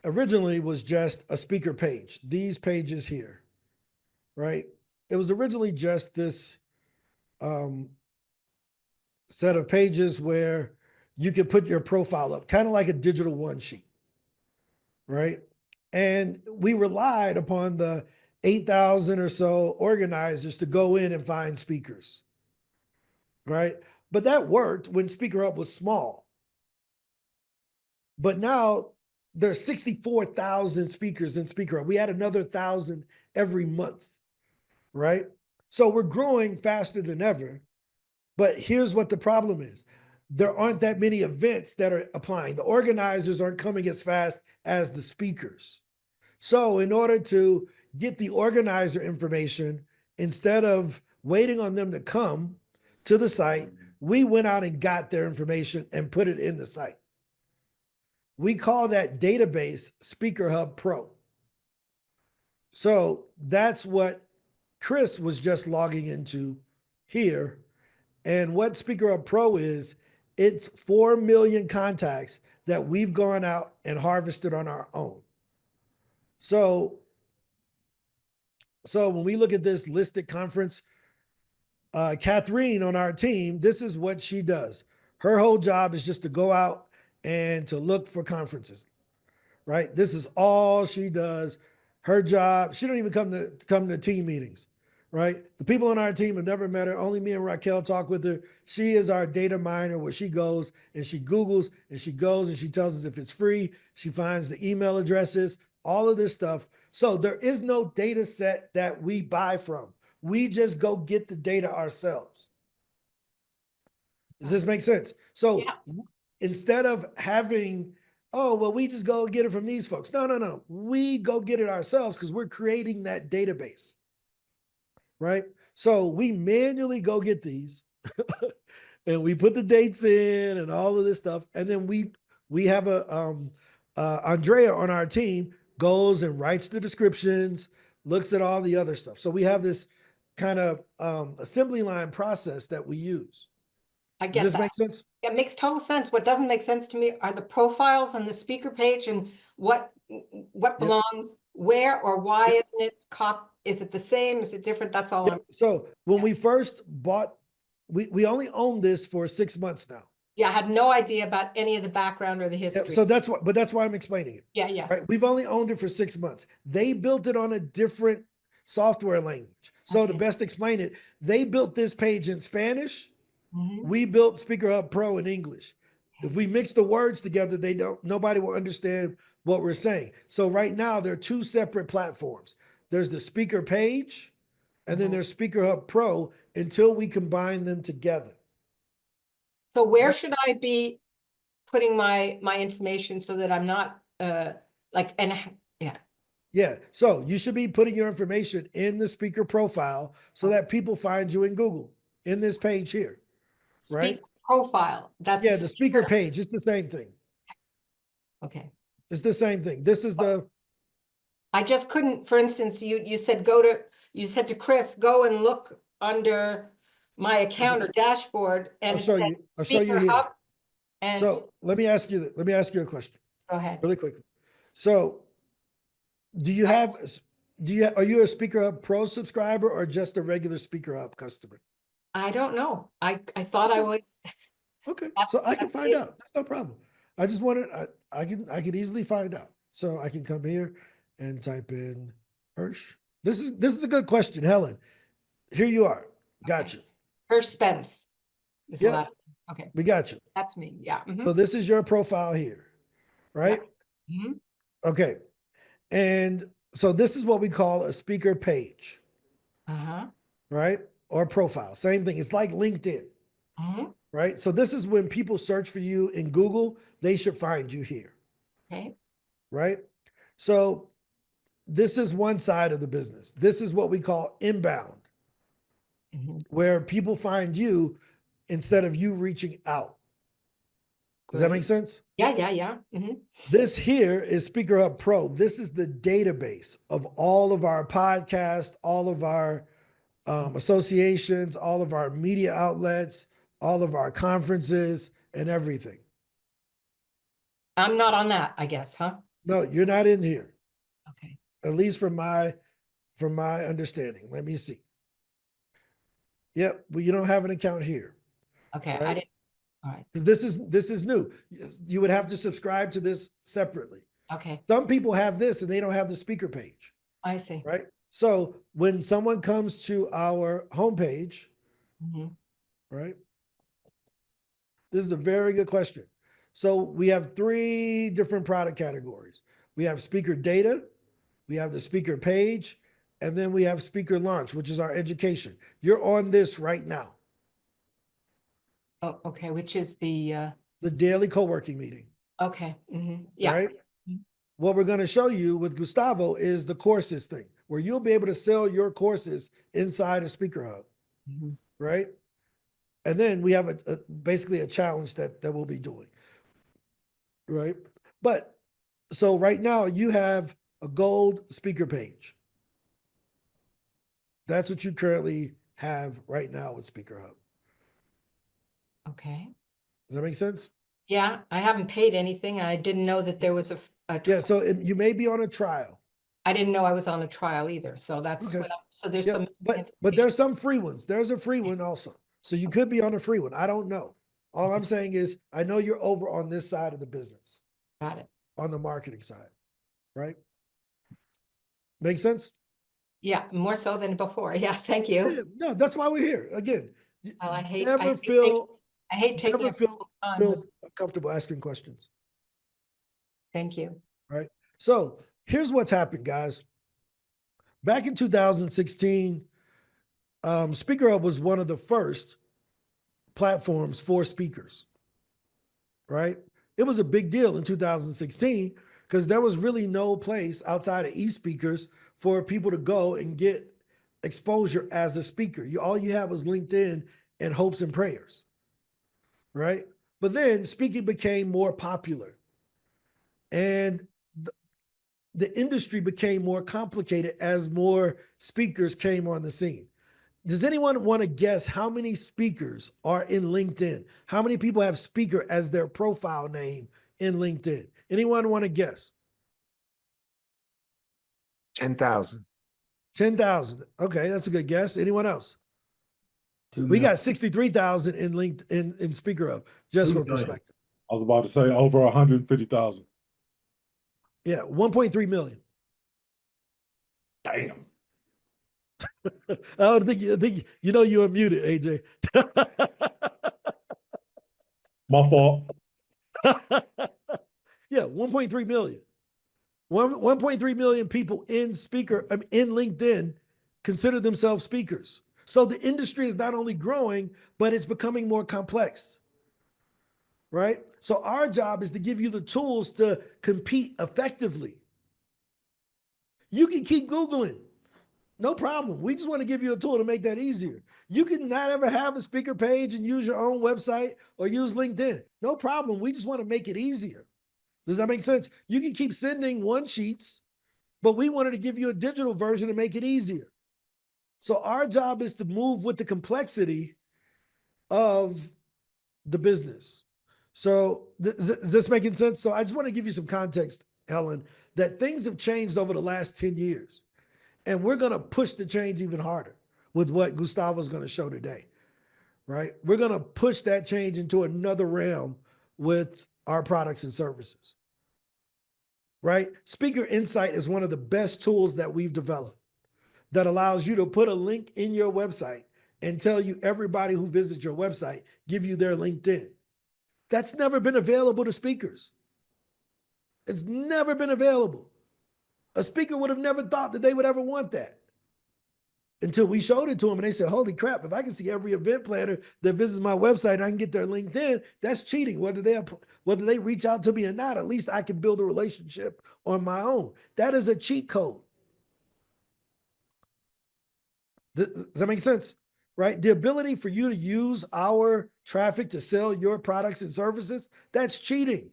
originally was just a speaker page. These pages here, right? It was originally just this set of pages where you could put your profile up, kind of like a digital one sheet, right? And we relied upon the 8,000 or so organizers to go in and find speakers, right? But that worked when SpeakerHub was small. But now there's 64,000 speakers in SpeakerHub. We add another 1,000 every month, right? So we're growing faster than ever. But here's what the problem is. There aren't that many events that are applying. The organizers aren't coming as fast as the speakers. So in order to get the organizer information, instead of waiting on them to come to the site, we went out and got their information and put it in the site. We call that database SpeakerHub Pro. So that's what Chris was just logging into here. And what SpeakerHub Pro is, it's 4 million contacts that we've gone out and harvested on our own. So when we look at this listed conference, Catherine on our team, this is what she does. Her whole job is just to go out and to look for conferences, right? This is all she does. Her job, she don't even come to team meetings, right? The people on our team have never met her. Only me and Raquel talk with her. She is our data miner where she goes and she Googles and she goes and she tells us if it's free. She finds the email addresses, all of this stuff. So there is no data set that we buy from. We just go get the data ourselves. Does this make sense? So instead of having, oh, well, we just go get it from these folks. No. We go get it ourselves because we're creating that database, right? So we manually go get these and we put the dates in and all of this stuff. And then we have Andrea on our team goes and writes the descriptions, looks at all the other stuff. So we have this kind of assembly line process that we use. I Does get this that. make sense? It makes total sense. What doesn't make sense to me are the profiles on the speaker page and what belongs where or why isn't it is it the same? Is it different? That's all. So when we first bought, we only own this for 6 months now. Yeah, I had no idea about any of the background or the history. So that's why I'm explaining it. Yeah. Right? We've only owned it for 6 months. They built it on a different software language. So to best explain it, they built this page in Spanish. We built SpeakerHub Pro in English. If we mix the words together, nobody will understand what we're saying. So right now there are two separate platforms. There's the speaker page and then there's SpeakerHub Pro until we combine them together. So where should I be putting my information so that I'm not Yeah, so you should be putting your information in the speaker profile so that people find you in Google in this page here, right? Speaker profile. That's the speaker page. It's the same thing. Okay. It's the same thing. This is the. I just couldn't. For instance, you said to Chris, go and look under my account or dashboard, and I'll show you here. And so let me ask you a question. Go ahead. Really quickly. So are you a SpeakerHub Pro subscriber or just a regular SpeakerHub customer? I don't know. I thought I was. Okay, so I can find out. That's no problem. I just wanted, I can easily find out. So I can come here and type in Hirsch. This is a good question, Helen. Here you are. Gotcha. Hirsch Spence. Yeah. Okay, We got you. that's me. Yeah. So this is your profile here, right? Mhm. Okay. And so this is what we call a speaker page, Uh-huh. right? Or profile. Same thing. It's like LinkedIn, Mhm. right? So this is when people search for you in Google, they should find you here, Okay. right? So this is one side of the business. This is what we call inbound, Mhm. where people find you instead of you reaching out. Does that make Great. sense? Yeah, yeah, yeah. Mhm. This here is SpeakerHub Pro. This is the database of all of our podcasts, all of our associations, all of our media outlets, all of our conferences, and everything. I'm not on that, I guess, huh? No, you're not in here, Okay. at least from my understanding. Let me see. Yep, well, you don't have an account here, Okay. I right? didn't. All right. Because this is new. You would have to subscribe to this separately. Okay. Some people have this and they don't have the speaker page, I see. right? So when someone comes to our homepage, Mhm. right? This is a very good question. So we have 3 different product categories. We have speaker data, we have the speaker page, and then we have speaker launch, which is our education. You're on this right now, Oh, okay. Which is the, the daily co-working meeting, okay. Mhm. Yeah. right? Mhm. What we're going to show you with Gustavo is the courses thing, where you'll be able to sell your courses inside a SpeakerHub, Mhm. right? And then we have basically a challenge that we'll be doing, right? But so right now you have a gold speaker page. That's what you currently have right now with SpeakerHub. Okay. Does that make sense? Yeah, I haven't paid anything. I didn't know that there was Yeah. So you may be on a trial. I didn't know I was on a trial either. So that's Okay. what, so there's Yeah. some But information. there's some free ones. There's a free one also. So you could be on a free one. I don't know. All I'm saying is I know you're over on this side of the business, Got it. on the marketing side, right? Make sense? Yeah, more so than before. Yeah, thank Yeah, you. no, that's why we're here. Again, Oh, I hate never taking, feel I hate taking never up feel people's time. feel comfortable asking questions, Thank you. right? So here's what's happened, guys. Back in 2016, SpeakerHub was one of the first platforms for speakers, right? It was a big deal in 2016 because there was really no place outside of e-speakers for people to go and get exposure as a speaker. All you had was LinkedIn and hopes and prayers, right? But then speaking became more popular and the industry became more complicated as more speakers came on the scene. Does anyone want to guess how many speakers are in LinkedIn? How many people have speaker as their profile name in LinkedIn? Anyone want to guess? 10,000. 10,000. Okay, that's a good guess. Anyone else? 2 We million. got 63,000 in LinkedIn in SpeakerHub, just 2 for million. perspective. I was about to say over 150,000. Yeah, 1.3 million. Damn. I don't think you think you know you're muted, AJ. My fault. Yeah, 1.3 million. 1.3 million people in in LinkedIn consider themselves speakers. So the industry is not only growing, but it's becoming more complex. Right? So our job is to give you the tools to compete effectively. You can keep Googling. No problem. We just want to give you a tool to make that easier. You can not ever have a speaker page and use your own website or use LinkedIn. No problem. We just want to make it easier. Does that make sense? You can keep sending one sheets, but we wanted to give you a digital version to make it easier. So our job is to move with the complexity of the business. So is this making sense? So I just want to give you some context, Helen, that things have changed over the last 10 years. And we're going to push the change even harder with what Gustavo's going to show today, right? We're going to push that change into another realm with our products and services, right? Speaker Insight is one of the best tools that we've developed that allows you to put a link in your website and tell you everybody who visits your website, give you their LinkedIn. That's never been available to speakers. It's never been available. A speaker would have never thought that they would ever want that until we showed it to them and they said, holy crap, if I can see every event planner that visits my website and I can get their LinkedIn, that's cheating. Whether they reach out to me or not, at least I can build a relationship on my own. That is a cheat code. Does that make sense? Right? The ability for you to use our traffic to sell your products and services, that's cheating.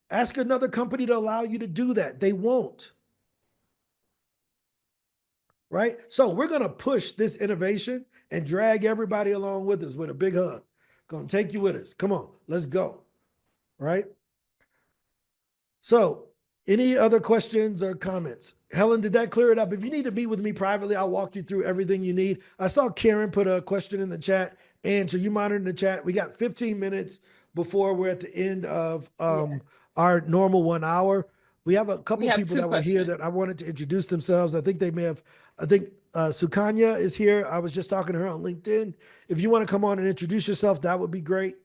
Ask another company to allow you to do that. They won't. Right? So we're going to push this innovation and drag everybody along with us with a big hug. Going to take you with us. Come on, let's go. Right? So any other questions or comments? Helen, did that clear it up? If you need to meet with me privately, I'll walk you through everything you need. I saw Karen put a question in the chat. And so you monitoring the chat. We got 15 minutes before we're at the end of our normal 1 hour. We have a couple have people two that were here questions. that I wanted to introduce themselves. I think Sukanya is here. I was just talking to her on LinkedIn. If you want to come on and introduce yourself, that would be great.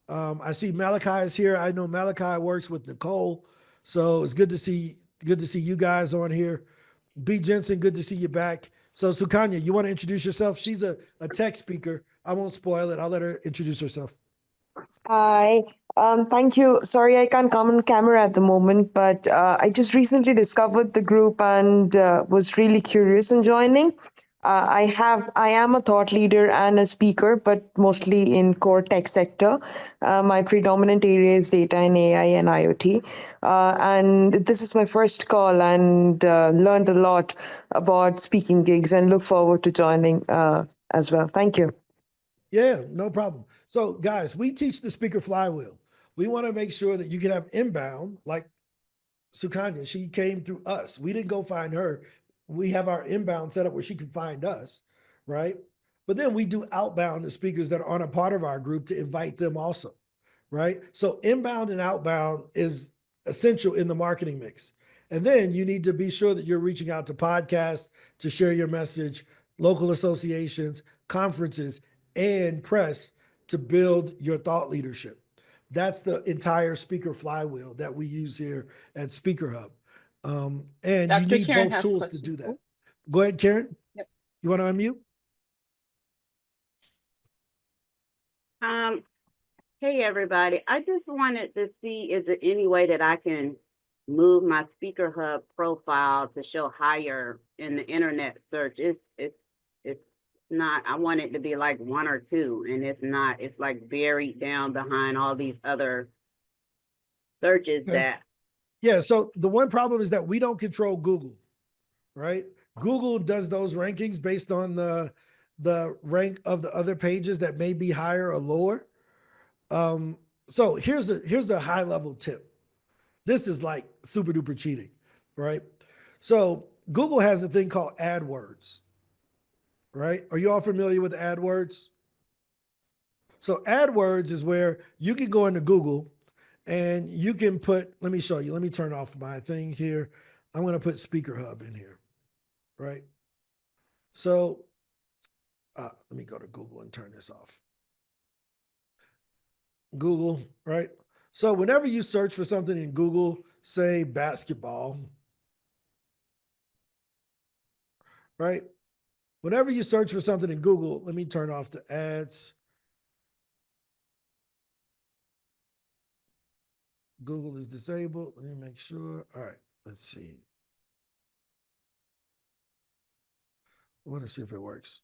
I see Malachi is here. I know Malachi works with Nicole. So it's good to see you guys on here. B. Jensen, good to see you back. So Sukanya, you want to introduce yourself? She's a tech speaker. I won't spoil it. I'll let her introduce herself. Hi, thank you. Sorry, I can't come on camera at the moment, but I just recently discovered the group and was really curious in joining. I am a thought leader and a speaker, but mostly in core tech sector. My predominant area is data and AI and IoT. And this is my first call and learned a lot about speaking gigs and look forward to joining as well. Thank you. Yeah, no problem. So guys, we teach the speaker flywheel. We want to make sure that you can have inbound, like Sukanya, she came through us. We didn't go find her. We have our inbound set up where she can find us, right? But then we do outbound to speakers that aren't a part of our group to invite them also, right? So inbound and outbound is essential in the marketing mix. And then you need to be sure that you're reaching out to podcasts to share your message, local associations, conferences, and press to build your thought leadership. That's the entire speaker flywheel that we use here at SpeakerHub. And you Dr. need Karen both has a tools to question. do that. Go ahead, Karen. Yep. You want to unmute? Hey everybody, I just wanted to see, is there any way that I can move my SpeakerHub profile to show higher in the internet search? It's not, I want it to be like 1 or 2, and it's not, it's like buried down behind all these other searches Okay. that. Yeah, so the one problem is that we don't control Google, right? Google does those rankings based on the rank of the other pages that may be higher or lower. So here's a high level tip. This is like super duper cheating, right? So Google has a thing called AdWords, right? Are you all familiar with AdWords? So AdWords is where you can go into Google and you can put, let me show you, let me turn off my thing here. I'm going to put SpeakerHub in here, right? So let me go to Google and turn this off. Google, right? So whenever you search for something in Google, say basketball, right? Whenever you search for something in Google, let me turn off the ads. Google is disabled. Let me make sure. All right, let's see. I want to see if it works.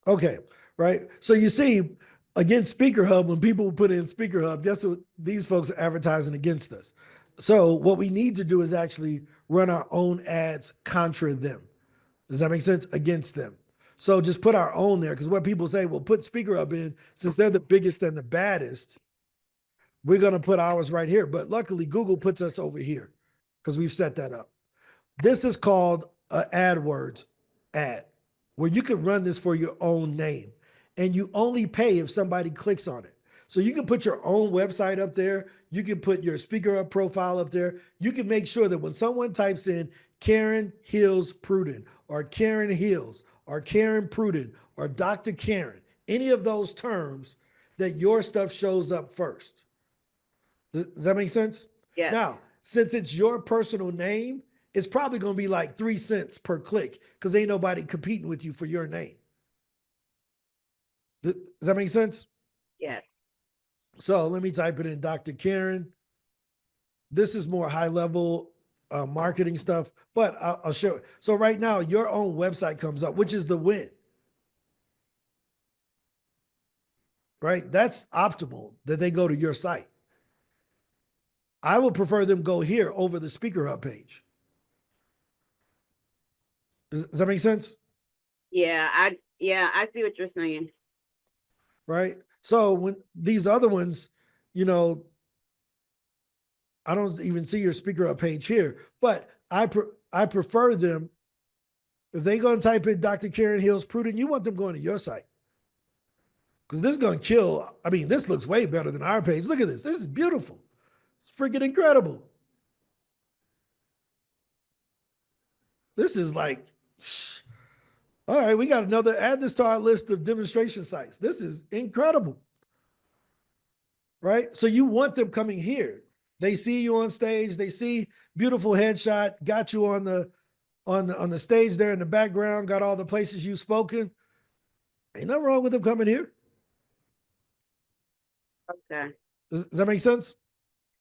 Okay, right? So you see, again, SpeakerHub, when people put in SpeakerHub, guess what? These folks are advertising against us. So what we need to do is actually run our own ads contra them. Does that make sense? Against them. So just put our own there, because what people say, well, put SpeakerHub in, since they're the biggest and the baddest, we're going to put ours right here. But luckily, Google puts us over here because we've set that up. This is called an AdWords ad, where you can run this for your own name. And you only pay if somebody clicks on it. So you can put your own website up there. You can put your SpeakerHub profile up there. You can make sure that when someone types in Karen Hills Pruden or Karen Hills or Karen Pruden or Dr. Karen, any of those terms, that your stuff shows up first. Does that make sense? Yes. Now, since it's your personal name, it's probably going to be like 3 cents per click because ain't nobody competing with you for your name. Does that make sense? Yes. So let me type it in, Dr. Karen. This is more high level marketing stuff, but I'll show. So right now, your own website comes up, which is the win. Right? That's optimal that they go to your site. I would prefer them go here over the SpeakerHub page. Does that make sense? Yeah, I see what you're saying. Right? So when these other ones, you know, I don't even see your SpeakerHub page here, but I prefer them. If they go and type in Dr. Karen Hills Pruden, you want them going to your site. Because this is going to kill. I mean, this looks way better than our page. Look at this. This is beautiful. It's freaking incredible. This is like, all right, we got another, add this to our list of demonstration sites. This is incredible. Right? So you want them coming here. They see you on stage, they see beautiful headshot, got you on the stage there in the background, got all the places you've spoken. Ain't nothing wrong with them coming here. Okay. Does that make sense?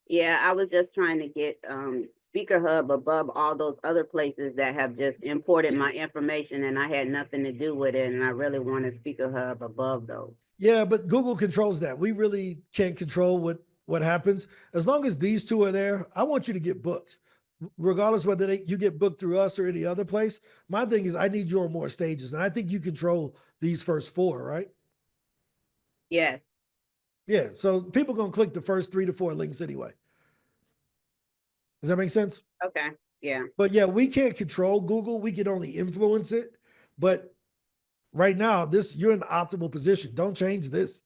Yeah, I was just trying to get SpeakerHub above all those other places that have just imported my information and I had nothing to do with it, and I really wanted SpeakerHub above those. Yeah, but Google controls that. We really can't control what happens. As long as these two are there, I want you to get booked. Regardless whether you get booked through us or any other place. My thing is I need you on more stages. And I think you control these first 4, right? Yes. Yeah, so people going to click the first 3 to 4 links anyway. Does that make sense? Okay. Yeah. But yeah, we can't control Google. We can only influence it. But right now, you're in the optimal position. Don't change this.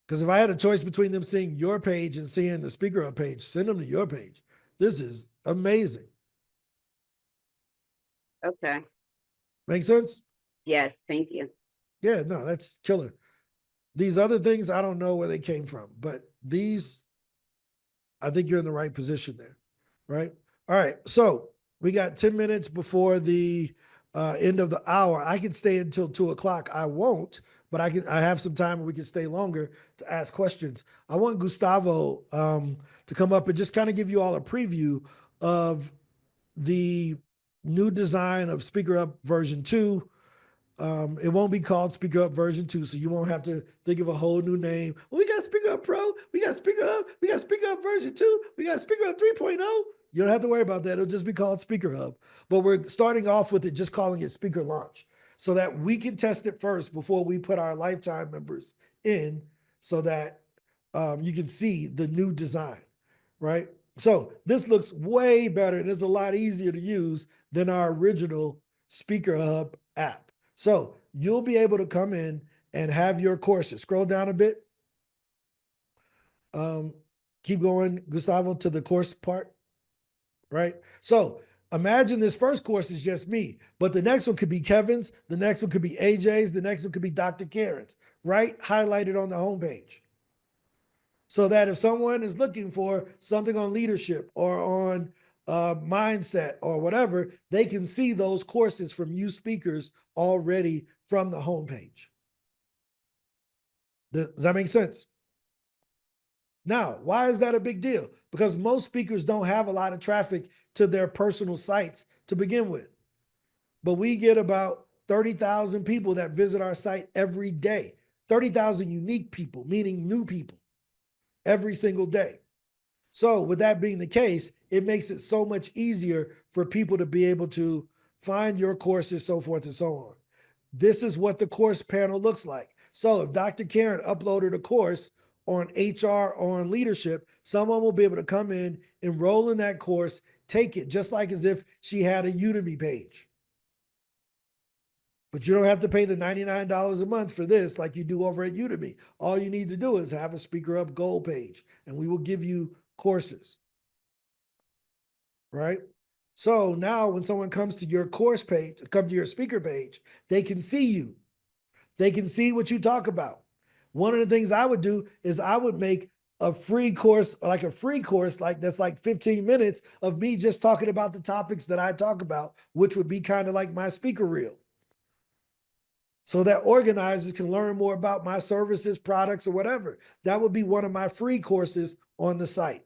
Because if I had a choice between them seeing your page and seeing the SpeakerHub page, send them to your page. This is amazing. Okay. Make sense? Yes. Thank you. Yeah, no, that's killer. These other things, I don't know where they came from, but these, I think you're in the right position there, right? All right, so we got 10 minutes before the end of the hour. I can stay until 2 o'clock. I won't, but I have some time where we can stay longer to ask questions. I want Gustavo to come up and just kind of give you all a preview of the new design of SpeakerHub version 2. It won't be called SpeakerHub version 2, so you won't have to think of a whole new name. Well, we got SpeakerHub Pro, we got SpeakerHub, we got SpeakerHub version 2, we got SpeakerHub 3.0. You don't have to worry about that. It'll just be called SpeakerHub. But we're starting off with it, just calling it Speaker Launch, so that we can test it first before we put our lifetime members in, so that you can see the new design, right? So this looks way better. It is a lot easier to use than our original SpeakerHub app. So you'll be able to come in and have your courses. Scroll down a bit. Keep going, Gustavo, to the course part, right? So imagine this first course is just me, but the next one could be Kevin's, the next one could be AJ's, the next one could be Dr. Karen's, right? Highlighted on the homepage. So that if someone is looking for something on leadership or on mindset or whatever, they can see those courses from you speakers already from the homepage. Does that make sense? Now, why is that a big deal? Because most speakers don't have a lot of traffic to their personal sites to begin with. But we get about 30,000 people that visit our site every day. 30,000 unique people, meaning new people, every single day. So with that being the case, it makes it so much easier for people to be able to find your courses, so forth and so on. This is what the course panel looks like. So if Dr. Karen uploaded a course on HR or on leadership, someone will be able to come in, enroll in that course, take it, just like as if she had a Udemy page. But you don't have to pay the $99 a month for this like you do over at Udemy. All you need to do is have a SpeakerHub Gold page, and we will give you courses, right? So now when someone comes to your course page, come to your speaker page, they can see you. They can see what you talk about. One of the things I would do is I would make a free course, like that's like 15 minutes of me just talking about the topics that I talk about, which would be kind of like my speaker reel. So that organizers can learn more about my services, products, or whatever. That would be one of my free courses on the site.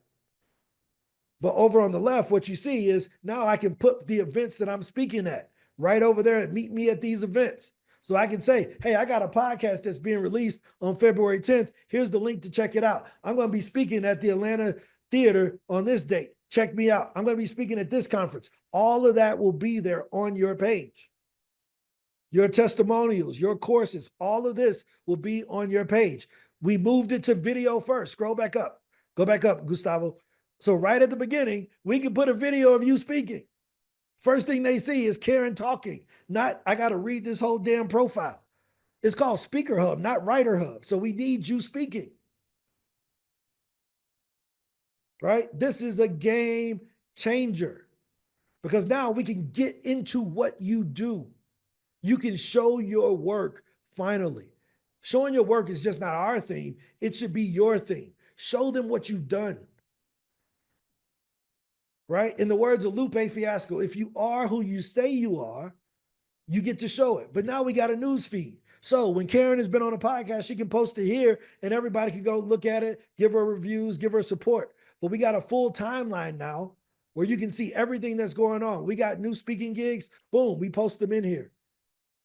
But over on the left, what you see is now I can put the events that I'm speaking at right over there and meet me at these events. So I can say, hey, I got a podcast that's being released on February 10th. Here's the link to check it out. I'm going to be speaking at the Atlanta Theater on this date. Check me out. I'm going to be speaking at this conference. All of that will be there on your page. Your testimonials, your courses, all of this will be on your page. We moved it to video first. Scroll back up. Go back up, Gustavo. So right at the beginning, we can put a video of you speaking. First thing they see is Karen talking, not I got to read this whole damn profile. It's called SpeakerHub, not WriterHub. So we need you speaking. Right? This is a game changer because now we can get into what you do. You can show your work finally. Showing your work is just not our thing. It should be your thing. Show them what you've done. Right? In the words of Lupe Fiasco, if you are who you say you are, you get to show it. But now we got a news feed. So when Karen has been on a podcast, she can post it here and everybody can go look at it, give her reviews, give her support. But we got a full timeline now where you can see everything that's going on. We got new speaking gigs. Boom, we post them in here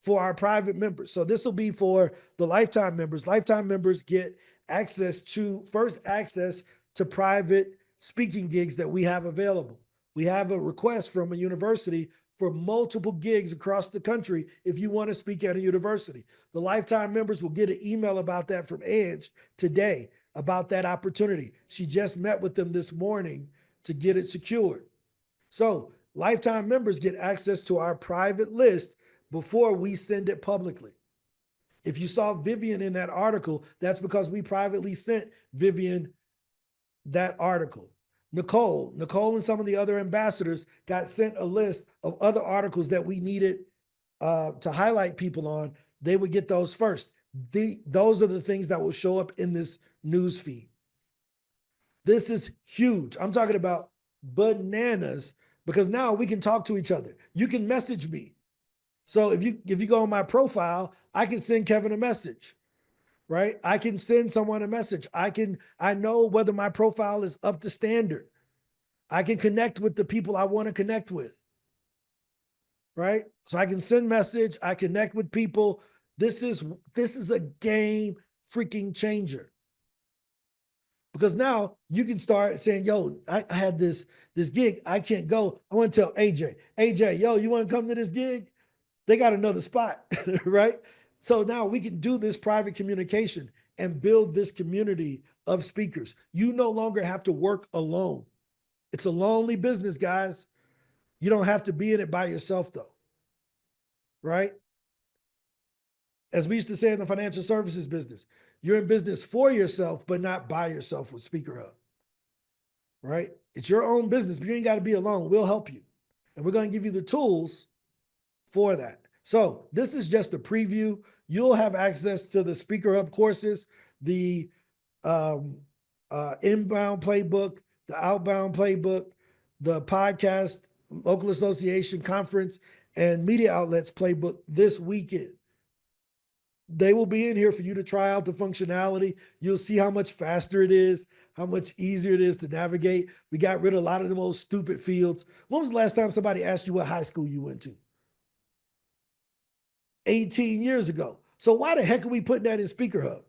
for our private members. So this will be for the lifetime members. Lifetime members get access to private speaking gigs that we have available. We have a request from a university for multiple gigs across the country if you want to speak at a university. The lifetime members will get an email about that from Edge today about that opportunity. She just met with them this morning to get it secured. So lifetime members get access to our private list before we send it publicly. If you saw Vivian in that article, that's because we privately sent Vivian that article. Nicole and some of the other ambassadors got sent a list of other articles that we needed to highlight people on. They would get those first. Those are the things that will show up in this news feed. This is huge. I'm talking about bananas because now we can talk to each other. You can message me. So if you go on my profile, I can send Kevin a message. Right? I can send someone a message. I know whether my profile is up to standard. I can connect with the people I want to connect with. Right? So I can send message, I connect with people. This is a game freaking changer. Because now you can start saying, yo, I had this gig, I can't go. I want to tell AJ, yo, you want to come to this gig? They got another spot, right? So now we can do this private communication and build this community of speakers. You no longer have to work alone. It's a lonely business, guys. You don't have to be in it by yourself though, right? As we used to say in the financial services business, you're in business for yourself, but not by yourself with SpeakerHub, right? It's your own business, but you ain't got to be alone. We'll help you. And we're going to give you the tools for that. So this is just a preview. You'll have access to the SpeakerHub courses, the inbound playbook, the outbound playbook, the podcast, local association conference, and media outlets playbook this weekend. They will be in here for you to try out the functionality. You'll see how much faster it is, how much easier it is to navigate. We got rid of a lot of the most stupid fields. When was the last time somebody asked you what high school you went to? 18 years ago. So why the heck are we putting that in SpeakerHub?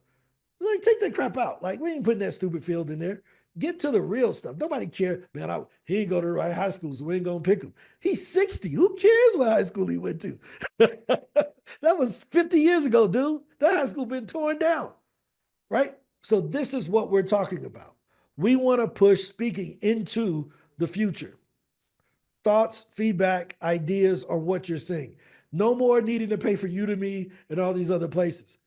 Like, take that crap out. Like, we ain't putting that stupid field in there. Get to the real stuff. Nobody cares. Man, he ain't go to the right high school, so we ain't gonna pick him. He's 60. Who cares what high school he went to? That was 50 years ago, dude. That high school been torn down, right? So this is what we're talking about. We want to push speaking into the future. Thoughts, feedback, ideas on what you're saying. No more needing to pay for Udemy and all these other places.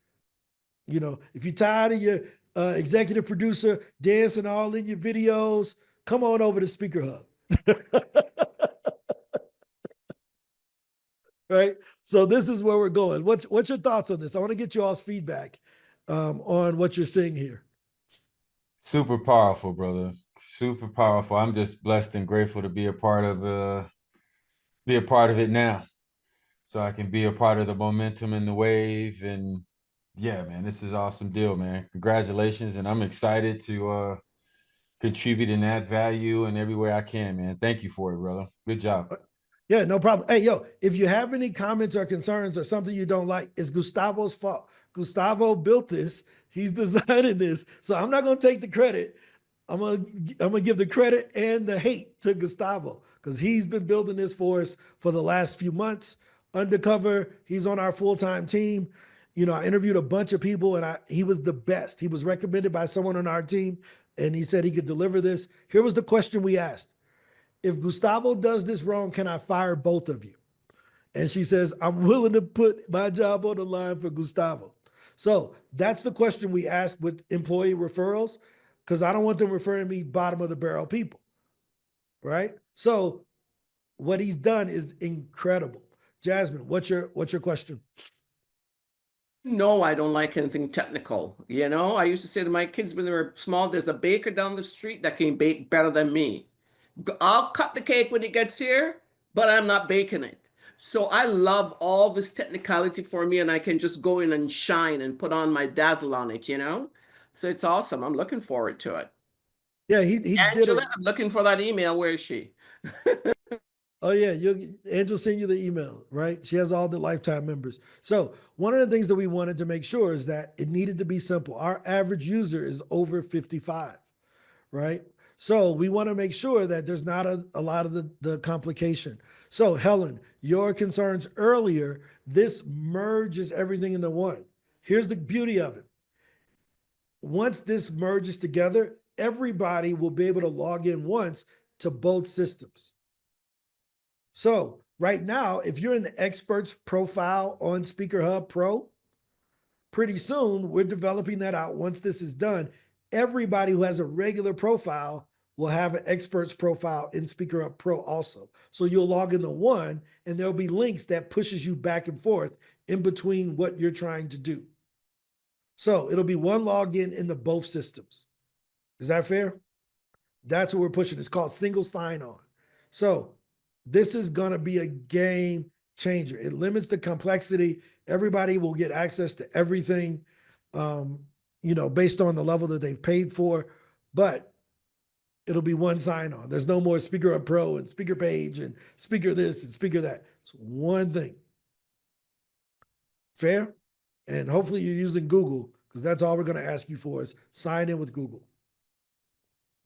You know, if you're tired of your executive producer dancing all in your videos, come on over to SpeakerHub. right? So this is where we're going. What's your thoughts on this? I want to get you all's feedback on what you're seeing here. Super powerful, brother. Super powerful. I'm just blessed and grateful to be a part of it now. So I can be a part of the momentum and the wave. And yeah, man, this is awesome deal, man. Congratulations. And I'm excited to contribute and add value in every way I can, man. Thank you for it, brother. Good job. Yeah, no problem. Hey, yo, if you have any comments or concerns or something you don't like, it's Gustavo's fault. Gustavo built this. He's designing this. So I'm not going to take the credit. I'm gonna give the credit and the hate to Gustavo because he's been building this for us for the last few months. Undercover, he's on our full-time team. You know, I interviewed a bunch of people and he was the best. He was recommended by someone on our team and he said he could deliver this. Here was the question we asked. If Gustavo does this wrong, can I fire both of you? And she says, I'm willing to put my job on the line for Gustavo. So that's the question we ask with employee referrals, because I don't want them referring me bottom of the barrel people, right? So what he's done is incredible. Jasmine, what's your question? No, I don't like anything technical. You know, I used to say to my kids when they were small, there's a baker down the street that can bake better than me. I'll cut the cake when it gets here, but I'm not baking it. So I love all this technicality for me, and I can just go in and shine and put on my dazzle on it, you know? So it's awesome. I'm looking forward to it. Yeah, he did Angela, it. I'm looking for that email. Where is she? Oh yeah, Angel sent you the email, right? She has all the lifetime members. So one of the things that we wanted to make sure is that it needed to be simple. Our average user is over 55, right? So we want to make sure that there's not a lot of the complication. So Helen, your concerns earlier, this merges everything into one. Here's the beauty of it. Once this merges together, everybody will be able to log in once to both systems. So right now, if you're in the experts profile on SpeakerHub Pro, pretty soon we're developing that out. Once this is done, everybody who has a regular profile will have an experts profile in SpeakerHub Pro also. So you'll log into one and there'll be links that pushes you back and forth in between what you're trying to do. So it'll be one login into both systems. Is that fair? That's what we're pushing. It's called single sign-on. So this is going to be a game changer. It limits the complexity. Everybody will get access to everything, you know, based on the level that they've paid for, but it'll be one sign-on. There's no more SpeakerHub Pro and Speaker Page and Speaker this and Speaker that. It's one thing. Fair? And hopefully you're using Google because that's all we're going to ask you for is sign in with Google.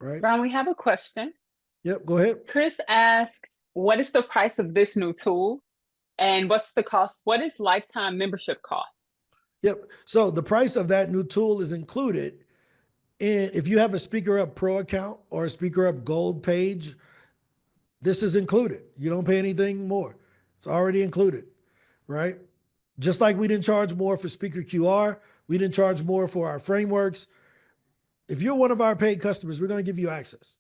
Right? Ron, we have a question. Yep, go ahead. Chris asked, what is the price of this new tool? And what's the cost? What is lifetime membership cost? Yep. So the price of that new tool is included in, if you have a SpeakerHub Pro account or a SpeakerHub Gold page, this is included. You don't pay anything more. It's already included, right? Just like we didn't charge more for Speaker QR, we didn't charge more for our frameworks. If you're one of our paid customers, we're going to give you access,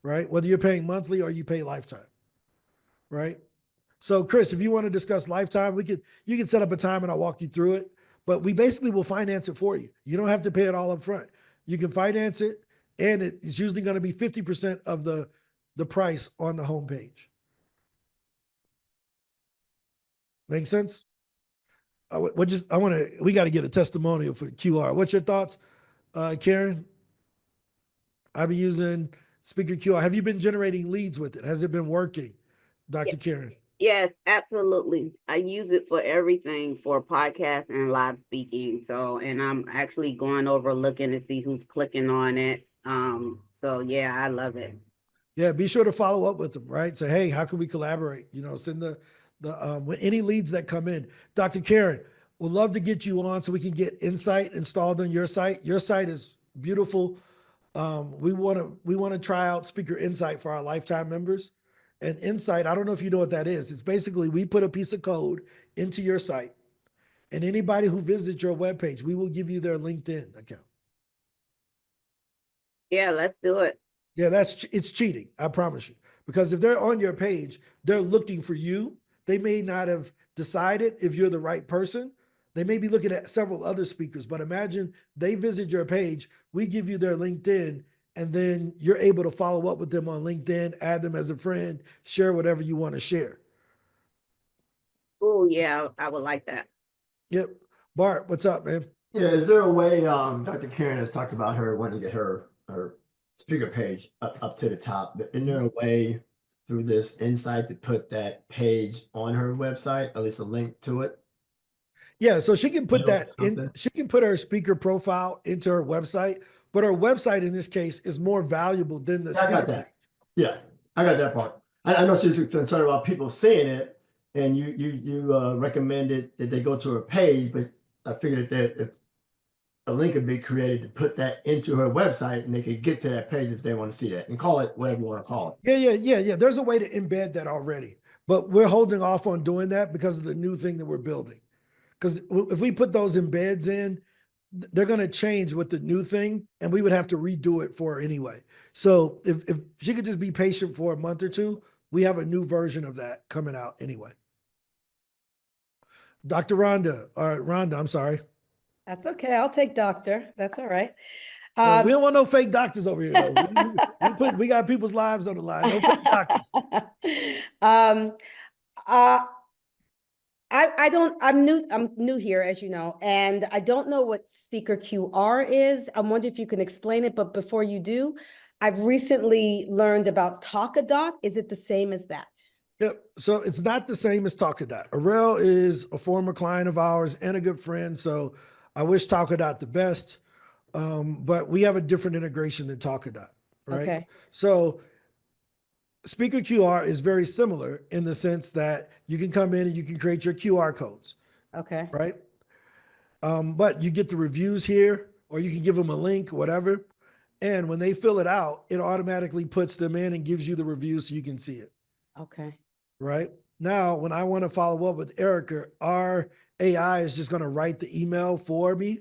right? Whether you're paying monthly or you pay lifetime, right? So Chris, if you want to discuss lifetime, you can set up a time and I'll walk you through it, but we basically will finance it for you. You don't have to pay it all up front. You can finance it and it's usually going to be 50% of the price on the homepage. Make sense? We got to get a testimonial for QR. What's your thoughts, Karen? I've been using Speaker QR. Have you been generating leads with it? Has it been working, Dr. Karen? Yes, absolutely. I use it for everything for podcast and live speaking. So, and I'm actually going over looking to see who's clicking on it. So yeah, I love it. Yeah, be sure to follow up with them, right? Say, hey, how can we collaborate? You know, send with any leads that come in. Dr. Karen, we'd love to get you on so we can get Insight installed on your site. Your site is beautiful. We want to try out Speaker Insight for our lifetime members. And Insight, I don't know if you know what that is. It's basically we put a piece of code into your site, and anybody who visits your webpage, we will give you their LinkedIn account. Yeah, let's do it. Yeah, it's cheating, I promise you. Because if they're on your page, they're looking for you they may not have decided if you're the right person. They may be looking at several other speakers, but imagine they visit your page, we give you their LinkedIn, and then you're able to follow up with them on LinkedIn, add them as a friend, share whatever you want to share. Oh, yeah, I would like that. Yep. Bart, what's up, man? Yeah, is there a way, Dr. Karen has talked about her wanting to get her speaker page up to the top, but isn't there a way through this insight to put that page on her website, at least a link to it? Yeah, so she can put Mail that in, something? she can put her speaker profile into her website, but her website in this case is more valuable than the Yeah, I got speaker that. page. Yeah, I got that part. I know she's concerned about people seeing it, and you recommended that they go to her page, but I figured that if a link could be created to put that into her website, and they could get to that page if they want to see that, and call it whatever you want to call it. Yeah. There's a way to embed that already, but we're holding off on doing that because of the new thing that we're building. Because if we put those embeds in, they're going to change with the new thing, and we would have to redo it for her anyway. So if she could just be patient for a month or two, we have a new version of that coming out anyway. Dr. Rhonda, all right, Rhonda, I'm sorry. That's okay. I'll take doctor. That's all right. We don't want no fake doctors over here, though. We got people's lives on the line. No fake doctors. I'm new here, as you know, and I don't know what speaker QR is. I'm wondering if you can explain it, but before you do, I've recently learned about Talkadoc. Is it the same as that? Yep. So it's not the same as Talkadoc. Arel is a former client of ours and a good friend. So I wish Talkadoc the best. But we have a different integration than Talkadoc, right? Okay. So Speaker QR is very similar in the sense that you can come in and you can create your QR codes, Okay. right? But you get the reviews here, or you can give them a link, whatever. And when they fill it out, it automatically puts them in and gives you the reviews so you can see it. Okay. Right? Now, when I want to follow up with Erica, our AI is just going to write the email for me,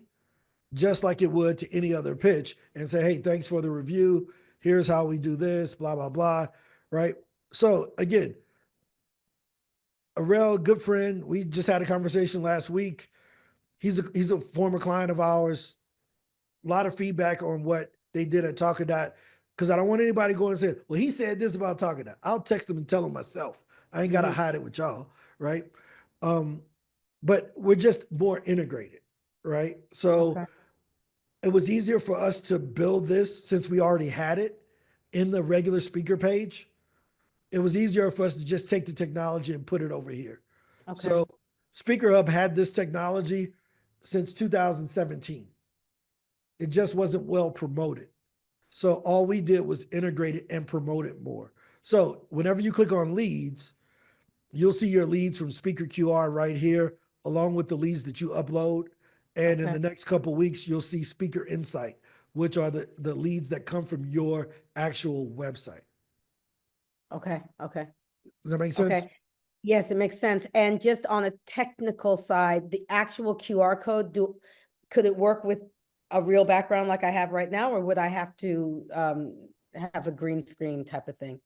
just like it would to any other pitch, and say, hey, thanks for the review. Here's how we do this, blah, blah, blah. Right? So again, Arel, good friend. We just had a conversation last week. He's a former client of ours. A lot of feedback on what they did at Talkadoc, because I don't want anybody going and saying, well, he said this about Talkadoc. I'll text them and tell them myself. I ain't got to hide it with y'all, right? But we're just more integrated, right? So it was easier for us to build this since we already had it in the regular speaker page. It was easier for us to just take the technology and put it over here. Okay. So SpeakerHub had this technology since 2017. It just wasn't well promoted. So all we did was integrate it and promote it more. So whenever you click on leads, you'll see your leads from Speaker QR right here, along with the leads that you upload. And in the next couple of weeks, you'll see Speaker Insight, which are the leads that come from your actual website. Okay. Does that make sense? Okay. Yes, it makes sense. And just on a technical side, the actual QR code, could it work with a real background like I have right now, or would I have to have a green screen type of thing?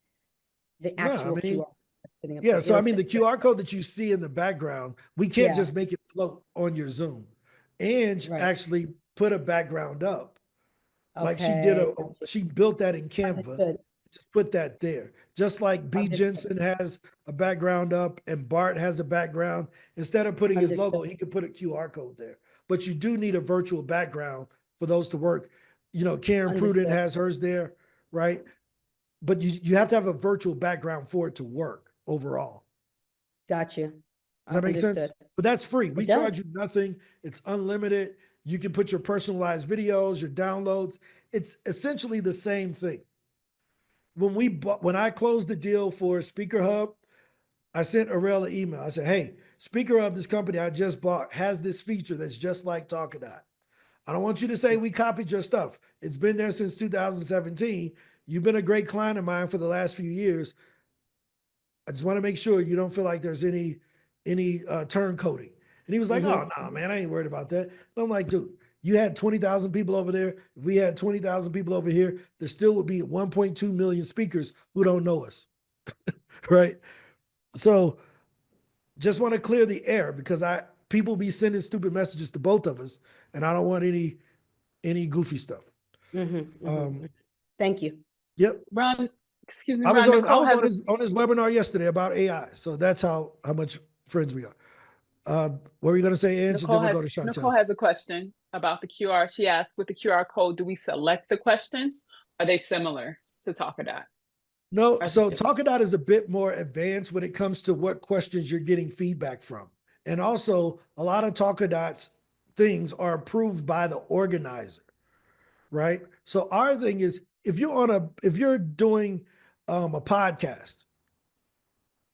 The actual QR. Yeah, so I mean, the QR code that you see in the background, we can't just make it float on your Zoom. And actually put a background up. Like she built that in Canva. Just put that there. Just like B. Jensen has a background up and Bart has a background. Instead of putting his logo, he could put a QR code there. But you do need a virtual background for those to work. You know, Karen Prudent has hers there, right? But you have to have a virtual background for it to work overall. Got you. Does that make sense? But that's free. We charge you nothing. It's unlimited. You can put your personalized videos, your downloads. It's essentially the same thing. When I closed the deal for SpeakerHub, I sent Arel an email. I said, hey, SpeakerHub, this company I just bought, has this feature that's just like Talkadoc. I don't want you to say we copied your stuff. It's been there since 2017. You've been a great client of mine for the last few years. I just want to make sure you don't feel like there's any turn coding. And he was like, oh, no, man, I ain't worried about that. And I'm like, dude, you had 20,000 people over there. If we had 20,000 people over here, there still would be 1.2 million speakers who don't know us, right? So Just want to clear the air because people be sending stupid messages to both of us, and I don't want any goofy stuff. Thank you. Yep. Ron, excuse me, I was Ron, on Nicole has on his webinar yesterday about AI. So that's how much friends we are. What were you gonna say, Ange? And then we'll go to Nicole Chantel. has a question about the QR. She asked, with the QR code, do we select the questions? Are they similar to Talkadot? No, Or so different? Talkadot is a bit more advanced when it comes to what questions you're getting feedback from. And also, a lot of Talkadot's things are approved by the organizer, right? So our thing is, if you're doing a podcast,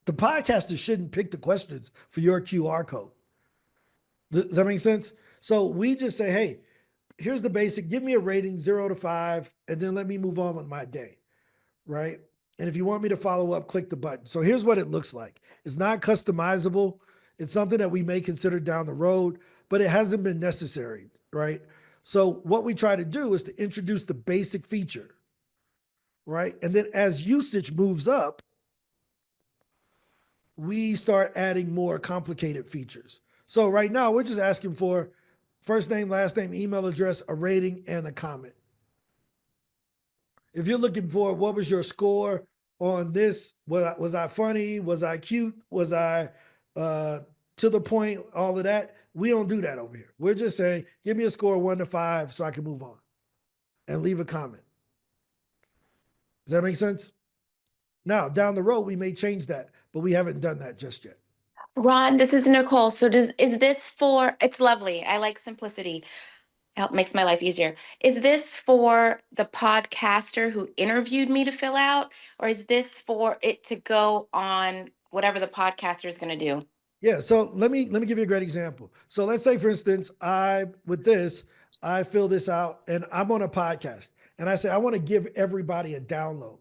the podcaster shouldn't pick the questions for your QR code. Does that make sense? So we just say, hey, here's the basic, give me a rating 0 to 5, and then let me move on with my day, right? And if you want me to follow up, click the button. So here's what it looks like. It's not customizable. It's something that we may consider down the road, but it hasn't been necessary, right? So what we try to do is to introduce the basic feature, right? And then as usage moves up, we start adding more complicated features. So right now, we're just asking for first name, last name, email address, a rating, and a comment. If you're looking for what was your score on this, was I funny? Was I cute? Was I to the point? All of that. We don't do that over here. We're just saying, give me a score of 1 to 5 so I can move on and leave a comment. Does that make sense? Now, down the road, we may change that, but we haven't done that just yet. Ron, this is Nicole. So is this for, it's lovely. I like simplicity. Help makes my life easier. Is this for the podcaster who interviewed me to fill out, or is this for it to go on whatever the podcaster is going to do? Yeah, so let me give you a great example. So let's say, for instance, I fill this out and I'm on a podcast and I say, I want to give everybody a download.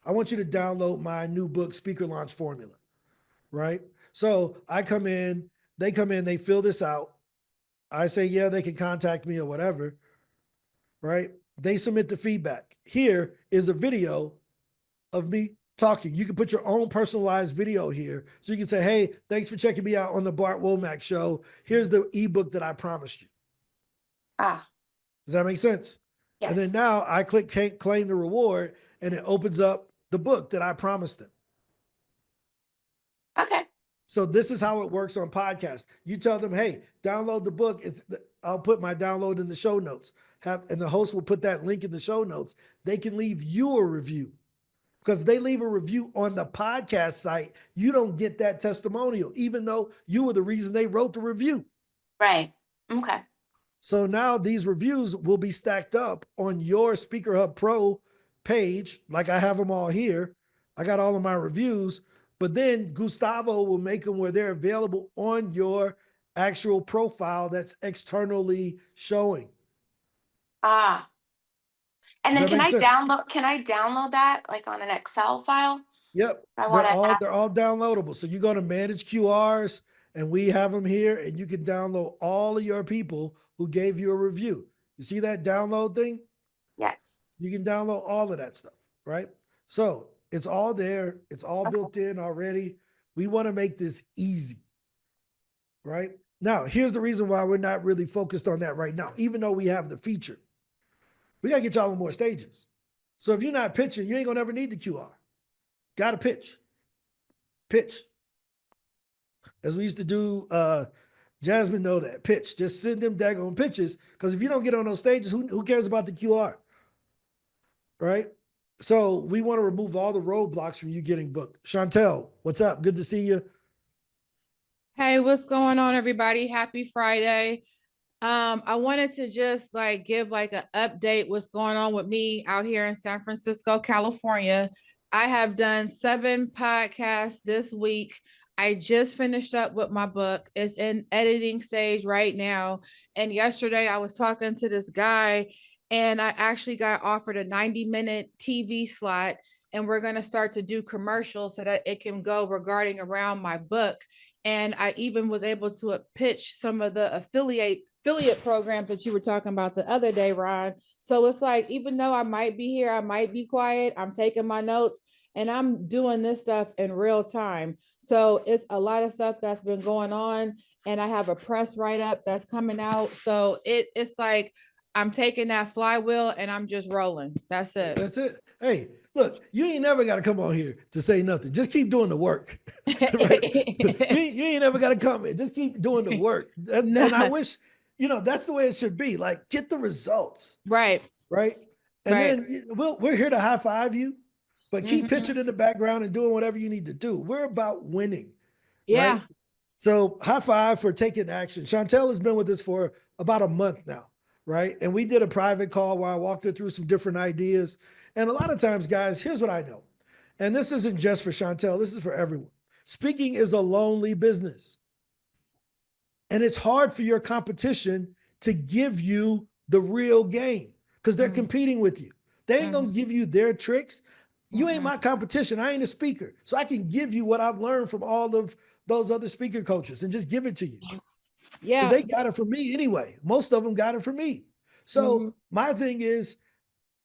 I want you to download my new book, Speaker Launch Formula, right? So I come in, they fill this out. I say, yeah, they can contact me or whatever, right? They submit the feedback. Here is a video of me talking. You can put your own personalized video here. So you can say, hey, thanks for checking me out on the Bart Womack show. Here's the ebook that I promised you. Ah. Does that make sense? Yes. And then now I click claim the reward and it opens up the book that I promised them. Okay. So this is how it works on podcasts. You tell them, hey, download the book. I'll put my download in the show notes. And the host will put that link in the show notes. They can leave you a review. Because they leave a review on the podcast site, you don't get that testimonial, even though you were the reason they wrote the review. Right. Okay. So now these reviews will be stacked up on your SpeakerHub Pro page, like I have them all here. I got all of my reviews, but then Gustavo will make them where they're available on your actual profile that's externally showing. Ah. And then Does that make sense? can I download that like on an Excel file? Yep. They're all downloadable. So you go to manage QRs and we have them here and you can download all of your people who gave you a review. You see that download thing? Yes. You can download all of that stuff, right? So it's all there. It's all built in already. We want to make this easy, right? Now, here's the reason why we're not really focused on that right now, even though we have the feature. We got to get y'all on more stages. So if you're not pitching, you ain't going to ever need the QR. Got to pitch. Pitch. As we used to do, Jasmine know that. Pitch. Just send them daggone pitches, because if you don't get on those stages, who cares about the QR? Right? So we want to remove all the roadblocks from you getting booked. Chantel, what's up? Good to see you. Hey, what's going on, everybody? Happy Friday. I wanted to just give an update what's going on with me out here in San Francisco, California. I have done 7 podcasts this week. I just finished up with my book. It's in editing stage right now. And yesterday I was talking to this guy and I actually got offered a 90-minute TV slot, and we're going to start to do commercials so that it can go regarding around my book. And I even was able to pitch some of the affiliate programs that you were talking about the other day, Ron. So it's even though I might be here, I might be quiet, I'm taking my notes. and I'm doing this stuff in real time. So it's a lot of stuff that's been going on, and I have a press write-up that's coming out. So it's like I'm taking that flywheel and I'm just rolling. That's it. That's it. Hey, look, you ain't never got to come on here to say nothing. Just keep doing the work. Right? You ain't never got to comment. Just keep doing the work. And I wish, that's the way it should be. Like, get the results. Right. Right. And Right. then we're here to high five you, but keep pitching in the background and doing whatever you need to do. We're about winning. Yeah. Right? So high five for taking action. Chantel has been with us for about a month now, right? And we did a private call where I walked her through some different ideas. And a lot of times, guys, here's what I know. And this isn't just for Chantel, this is for everyone. Speaking is a lonely business. And it's hard for your competition to give you the real game because they're competing with you. They ain't gonna give you their tricks. You ain't my competition. I ain't a speaker. So I can give you what I've learned from all of those other speaker coaches and just give it to you. Yeah. Because they got it from me anyway. Most of them got it from me. So my thing is,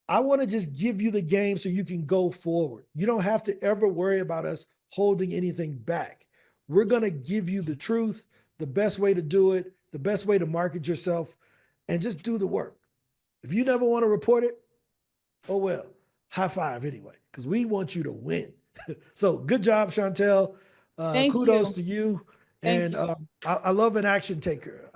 I want to just give you the game so you can go forward. You don't have to ever worry about us holding anything back. We're going to give you the truth, the best way to do it, the best way to market yourself, and just do the work. If you never want to report it, oh well, high five anyway, because we want you to win. So good job, Chantel. Kudos to you. And I love an action taker.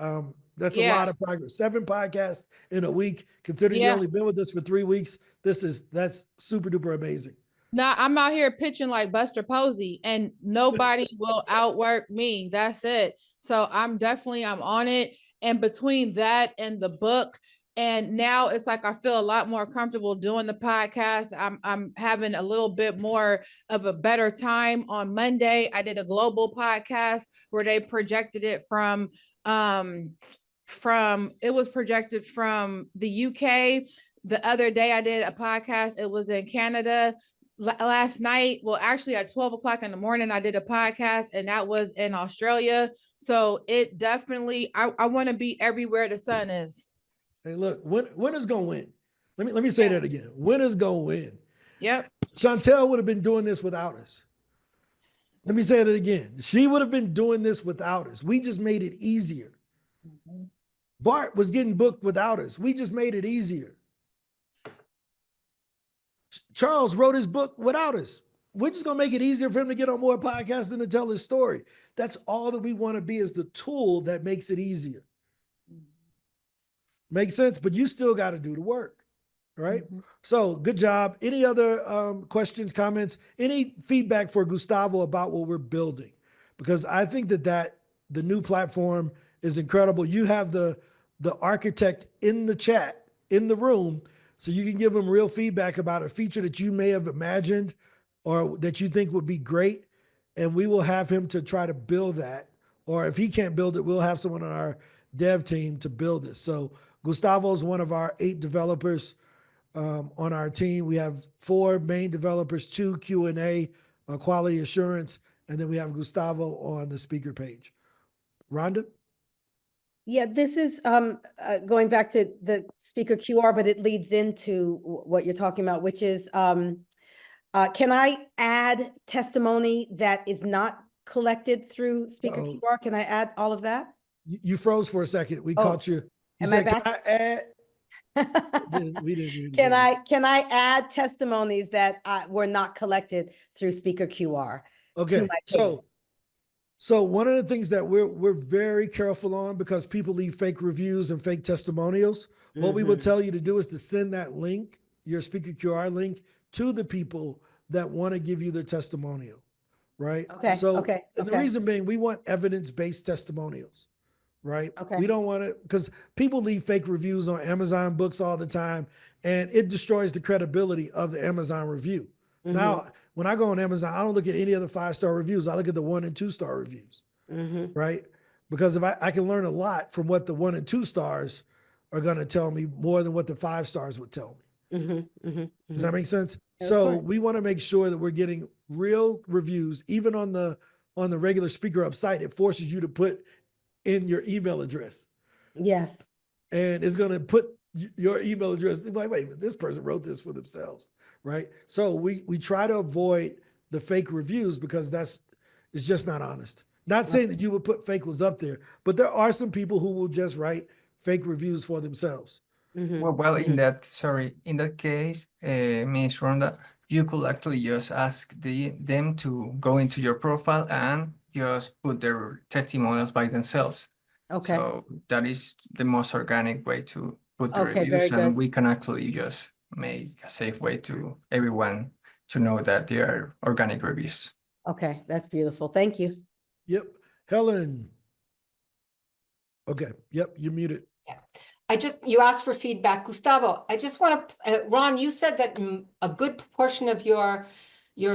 That's a lot of progress. 7 podcasts in a week, considering you only been with us for 3 weeks. That's super duper amazing. Now I'm out here pitching like Buster Posey, and nobody will outwork me. That's it. So I'm on it. And between that and the book, and now it's like I feel a lot more comfortable doing the podcast. I'm having a little bit more of a better time. On Monday, I did a global podcast where they projected it from it was projected from the UK. The other day I did a podcast, it was in Canada. Last night, well, actually at 12 o'clock in the morning, I did a podcast, and that was in Australia. So it definitely, I want to be everywhere the sun is. Hey, look, winner's gonna win. Let me say that again. Winner's gonna win. Yep. Chantel would have been doing this without us. Let me say that again. She would have been doing this without us. We just made it easier. Bart was getting booked without us. We just made it easier. Charles wrote his book without us. We're just going to make it easier for him to get on more podcasts and to tell his story. That's all that we want to be, is the tool that makes it easier. Makes sense, but you still got to do the work, right? So good job. Any other questions, comments, any feedback for Gustavo about what we're building? Because I think that the new platform is incredible. You have the architect in the chat, in the room, so you can give them real feedback about a feature that you may have imagined or that you think would be great. And we will have him to try to build that. Or if he can't build it, we'll have someone on our dev team to build this. So Gustavo is one of our 8 developers on our team. We have 4 main developers, 2 Q&A, quality assurance, and then we have Gustavo on the speaker page. Rhonda? Yeah, this is going back to the speaker QR, but it leads into what you're talking about, which is, can I add testimony that is not collected through speaker QR? Can I add all of that? You froze for a second. We caught you. You Am said, I back? can I add? we didn't. Can I add testimonies that were not collected through speaker QR? Okay, so one of the things that we're very careful on, because people leave fake reviews and fake testimonials, what we would tell you to do is to send that link, your speaker QR link, to the people that want to give you the testimonial, right? Okay, okay. And the reason being, we want evidence-based testimonials, right? Okay. We don't want to, because people leave fake reviews on Amazon books all the time, and it destroys the credibility of the Amazon review. Now, when I go on Amazon, I don't look at any of the 5-star reviews. I look at the 1 and 2 star reviews, right? Because if I can learn a lot from what the 1 and 2 stars are going to tell me more than what the 5 stars would tell me. Does that make sense? So we want to make sure that we're getting real reviews, even on the regular SpeakerHub site. It forces you to put in your email address. Yes. And it's going to put your email address. Like, wait, this person wrote this for themselves, right? So we try to avoid the fake reviews because it's just not honest. Not saying that you would put fake ones up there, but there are some people who will just write fake reviews for themselves. Well, in that case, Ms. Rhonda, you could actually just ask them to go into your profile and just put their testimonials by themselves. Okay. So that is the most organic way to put the Okay, reviews, very and good. we can actually just make a safe way to everyone to know that they are organic reviews. Okay, that's beautiful. Thank you. Yep. Helen. Okay. Yep. You're muted. Yeah. You asked for feedback. Gustavo, I just want to, Ron, you said that a good proportion of your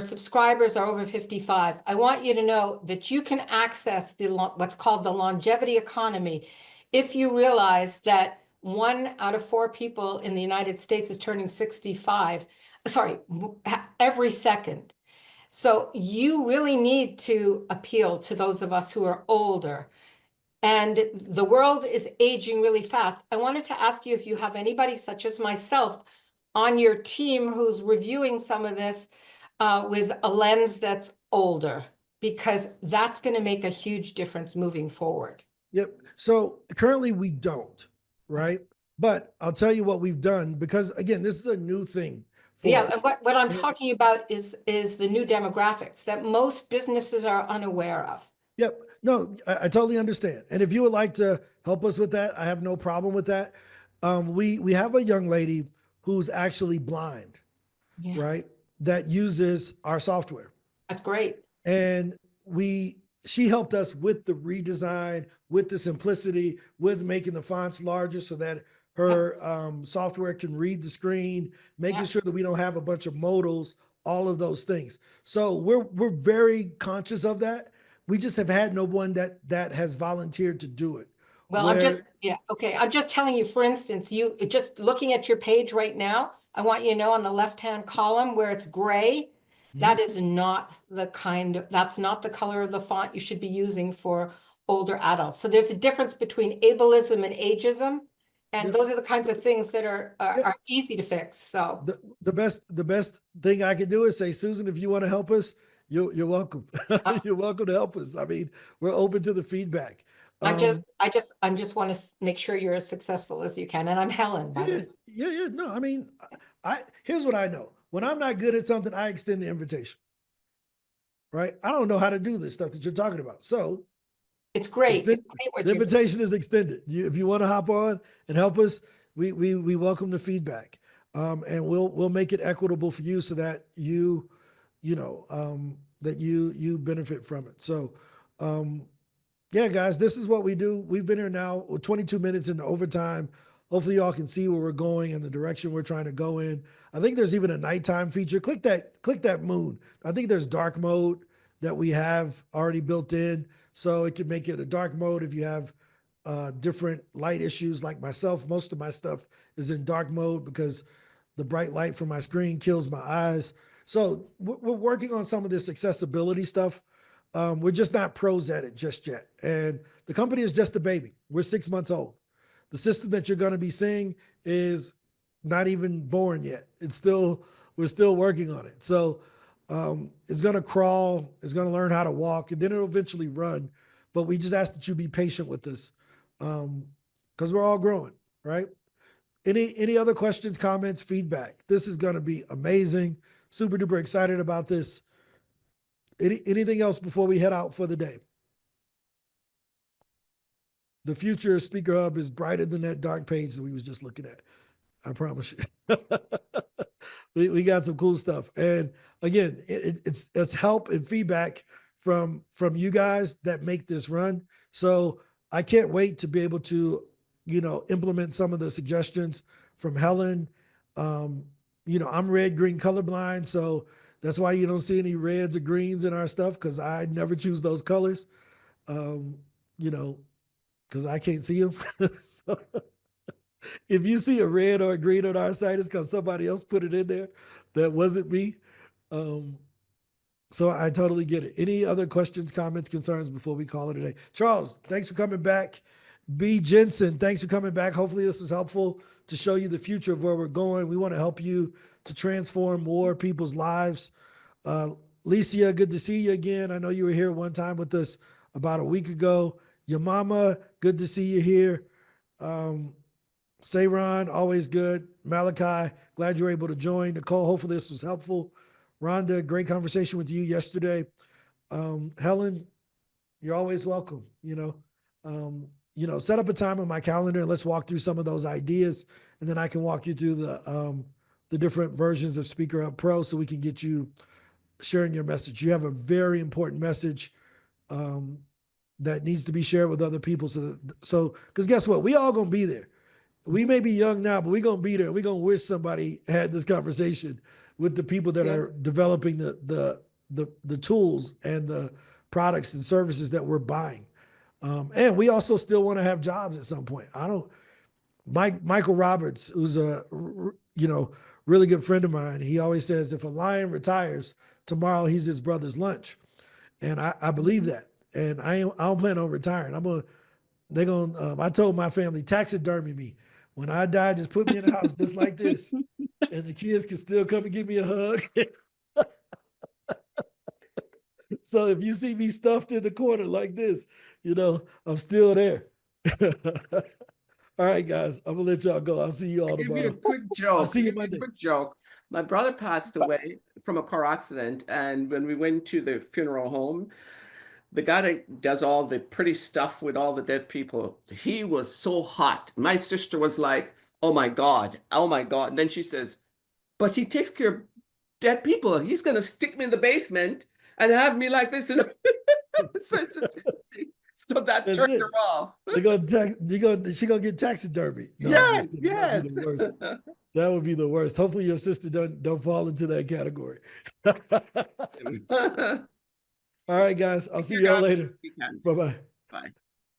subscribers are over 55. I want you to know that you can access what's called the longevity economy if you realize that 1 out of 4 people in the United States is turning 65, every second. So you really need to appeal to those of us who are older. And the world is aging really fast. I wanted to ask you if you have anybody such as myself on your team who's reviewing some of this with a lens that's older, because that's going to make a huge difference moving forward. Yep. So currently we don't, right? But I'll tell you what we've done, because again, this is a new thing for Yeah, us. and what I'm talking about is the new demographics that most businesses are unaware of. Yep. No, I totally understand. And if you would like to help us with that, I have no problem with that. We have a young lady who's actually blind, Yeah. right? That uses our software. That's great. And she helped us with the redesign, with the simplicity, with making the fonts larger so that her software can read the screen, making sure that we don't have a bunch of modals, all of those things. So we're very conscious of that. We just have had no one that has volunteered to do it. Well, I'm just telling you, for instance, you just looking at your page right now, I want you to know on the left-hand column where it's gray, that is not that's not the color of the font you should be using for older adults. So there's a difference between ableism and ageism. And those are the kinds of things that are easy to fix. So the best thing I can do is say, Susan, if you want to help us, you're welcome. You're welcome to help us. I mean, we're open to the feedback. I just want to make sure you're as successful as you can. And I'm Helen, by the way. Yeah. No, I mean, here's what I know. When I'm not good at something, I extend the invitation. Right? I don't know how to do this stuff that you're talking about. So it's great. The invitation is extended. If you want to hop on and help us, we welcome the feedback. And we'll make it equitable for you so that you benefit from it. So yeah, guys, this is what we do. We've been here now 22 minutes into overtime. Hopefully y'all can see where we're going and the direction we're trying to go in. I think there's even a nighttime feature. Click that moon. I think there's dark mode that we have already built in. So it can make it a dark mode if you have different light issues like myself. Most of my stuff is in dark mode because the bright light from my screen kills my eyes. So we're working on some of this accessibility stuff. We're just not pros at it just yet. And the company is just a baby. We're 6 months old. The system that you're going to be seeing is not even born yet. We're still working on it. So it's going to crawl, it's going to learn how to walk, and then it'll eventually run. But we just ask that you be patient with us because we're all growing, right? Any other questions, comments, feedback? This is going to be amazing. Super duper excited about this. Anything else before we head out for the day? The future of SpeakerHub is brighter than that dark page that we was just looking at. I promise you. we got some cool stuff. And again, it's help and feedback from you guys that make this run. So I can't wait to be able to, implement some of the suggestions from Helen. I'm red, green colorblind. So that's why you don't see any reds or greens in our stuff, because I never choose those colors, because I can't see them. So if you see a red or a green on our site, it's because somebody else put it in there. That wasn't me. So I totally get it. Any other questions, comments, concerns before we call it a day? Charles, thanks for coming back. B. Jensen, thanks for coming back. Hopefully this was helpful to show you the future of where we're going. We want to help you to transform more people's lives. Licia, good to see you again. I know you were here one time with us about a week ago. Your mama, good to see you here. Sayron, always good. Malachi, glad you were able to join. Nicole, hopefully this was helpful. Rhonda, great conversation with you yesterday. Helen, you're always welcome. Set up a time on my calendar and let's walk through some of those ideas, and then I can walk you through the different versions of SpeakerHub Pro so we can get you sharing your message. You have a very important message that needs to be shared with other people. So, because guess what? We all gonna be there. We may be young now, but we're gonna be there. We're gonna wish somebody had this conversation with the people that are developing the tools and the products and services that we're buying. And we also still want to have jobs at some point. Michael Roberts, who's a really good friend of mine, he always says, if a lion retires tomorrow, he's his brother's lunch. And I believe that. And I don't plan on retiring. I told my family, taxidermy me. When I die, just put me in a house just like this. And the kids can still come and give me a hug. So if you see me stuffed in the corner like this, I'm still there. All right, guys, I'm gonna let y'all go. I'll see you all Give you tomorrow. a quick joke. I'll see you Give you a Monday. quick joke. My brother passed away from a car accident, and when we went to the funeral home, the guy that does all the pretty stuff with all the dead people, he was so hot. My sister was like, "Oh my God, oh my God!" And then she says, "But he takes care of dead people. He's gonna stick me in the basement and have me like this." And so that That's turned it. her off. She gonna get taxidermy. No, I'm Yes, just kidding. That'd be yes. the worst. That would be the worst. Hopefully your sister don't fall into that category. All right, guys. I'll see y'all later. Bye-bye. Bye.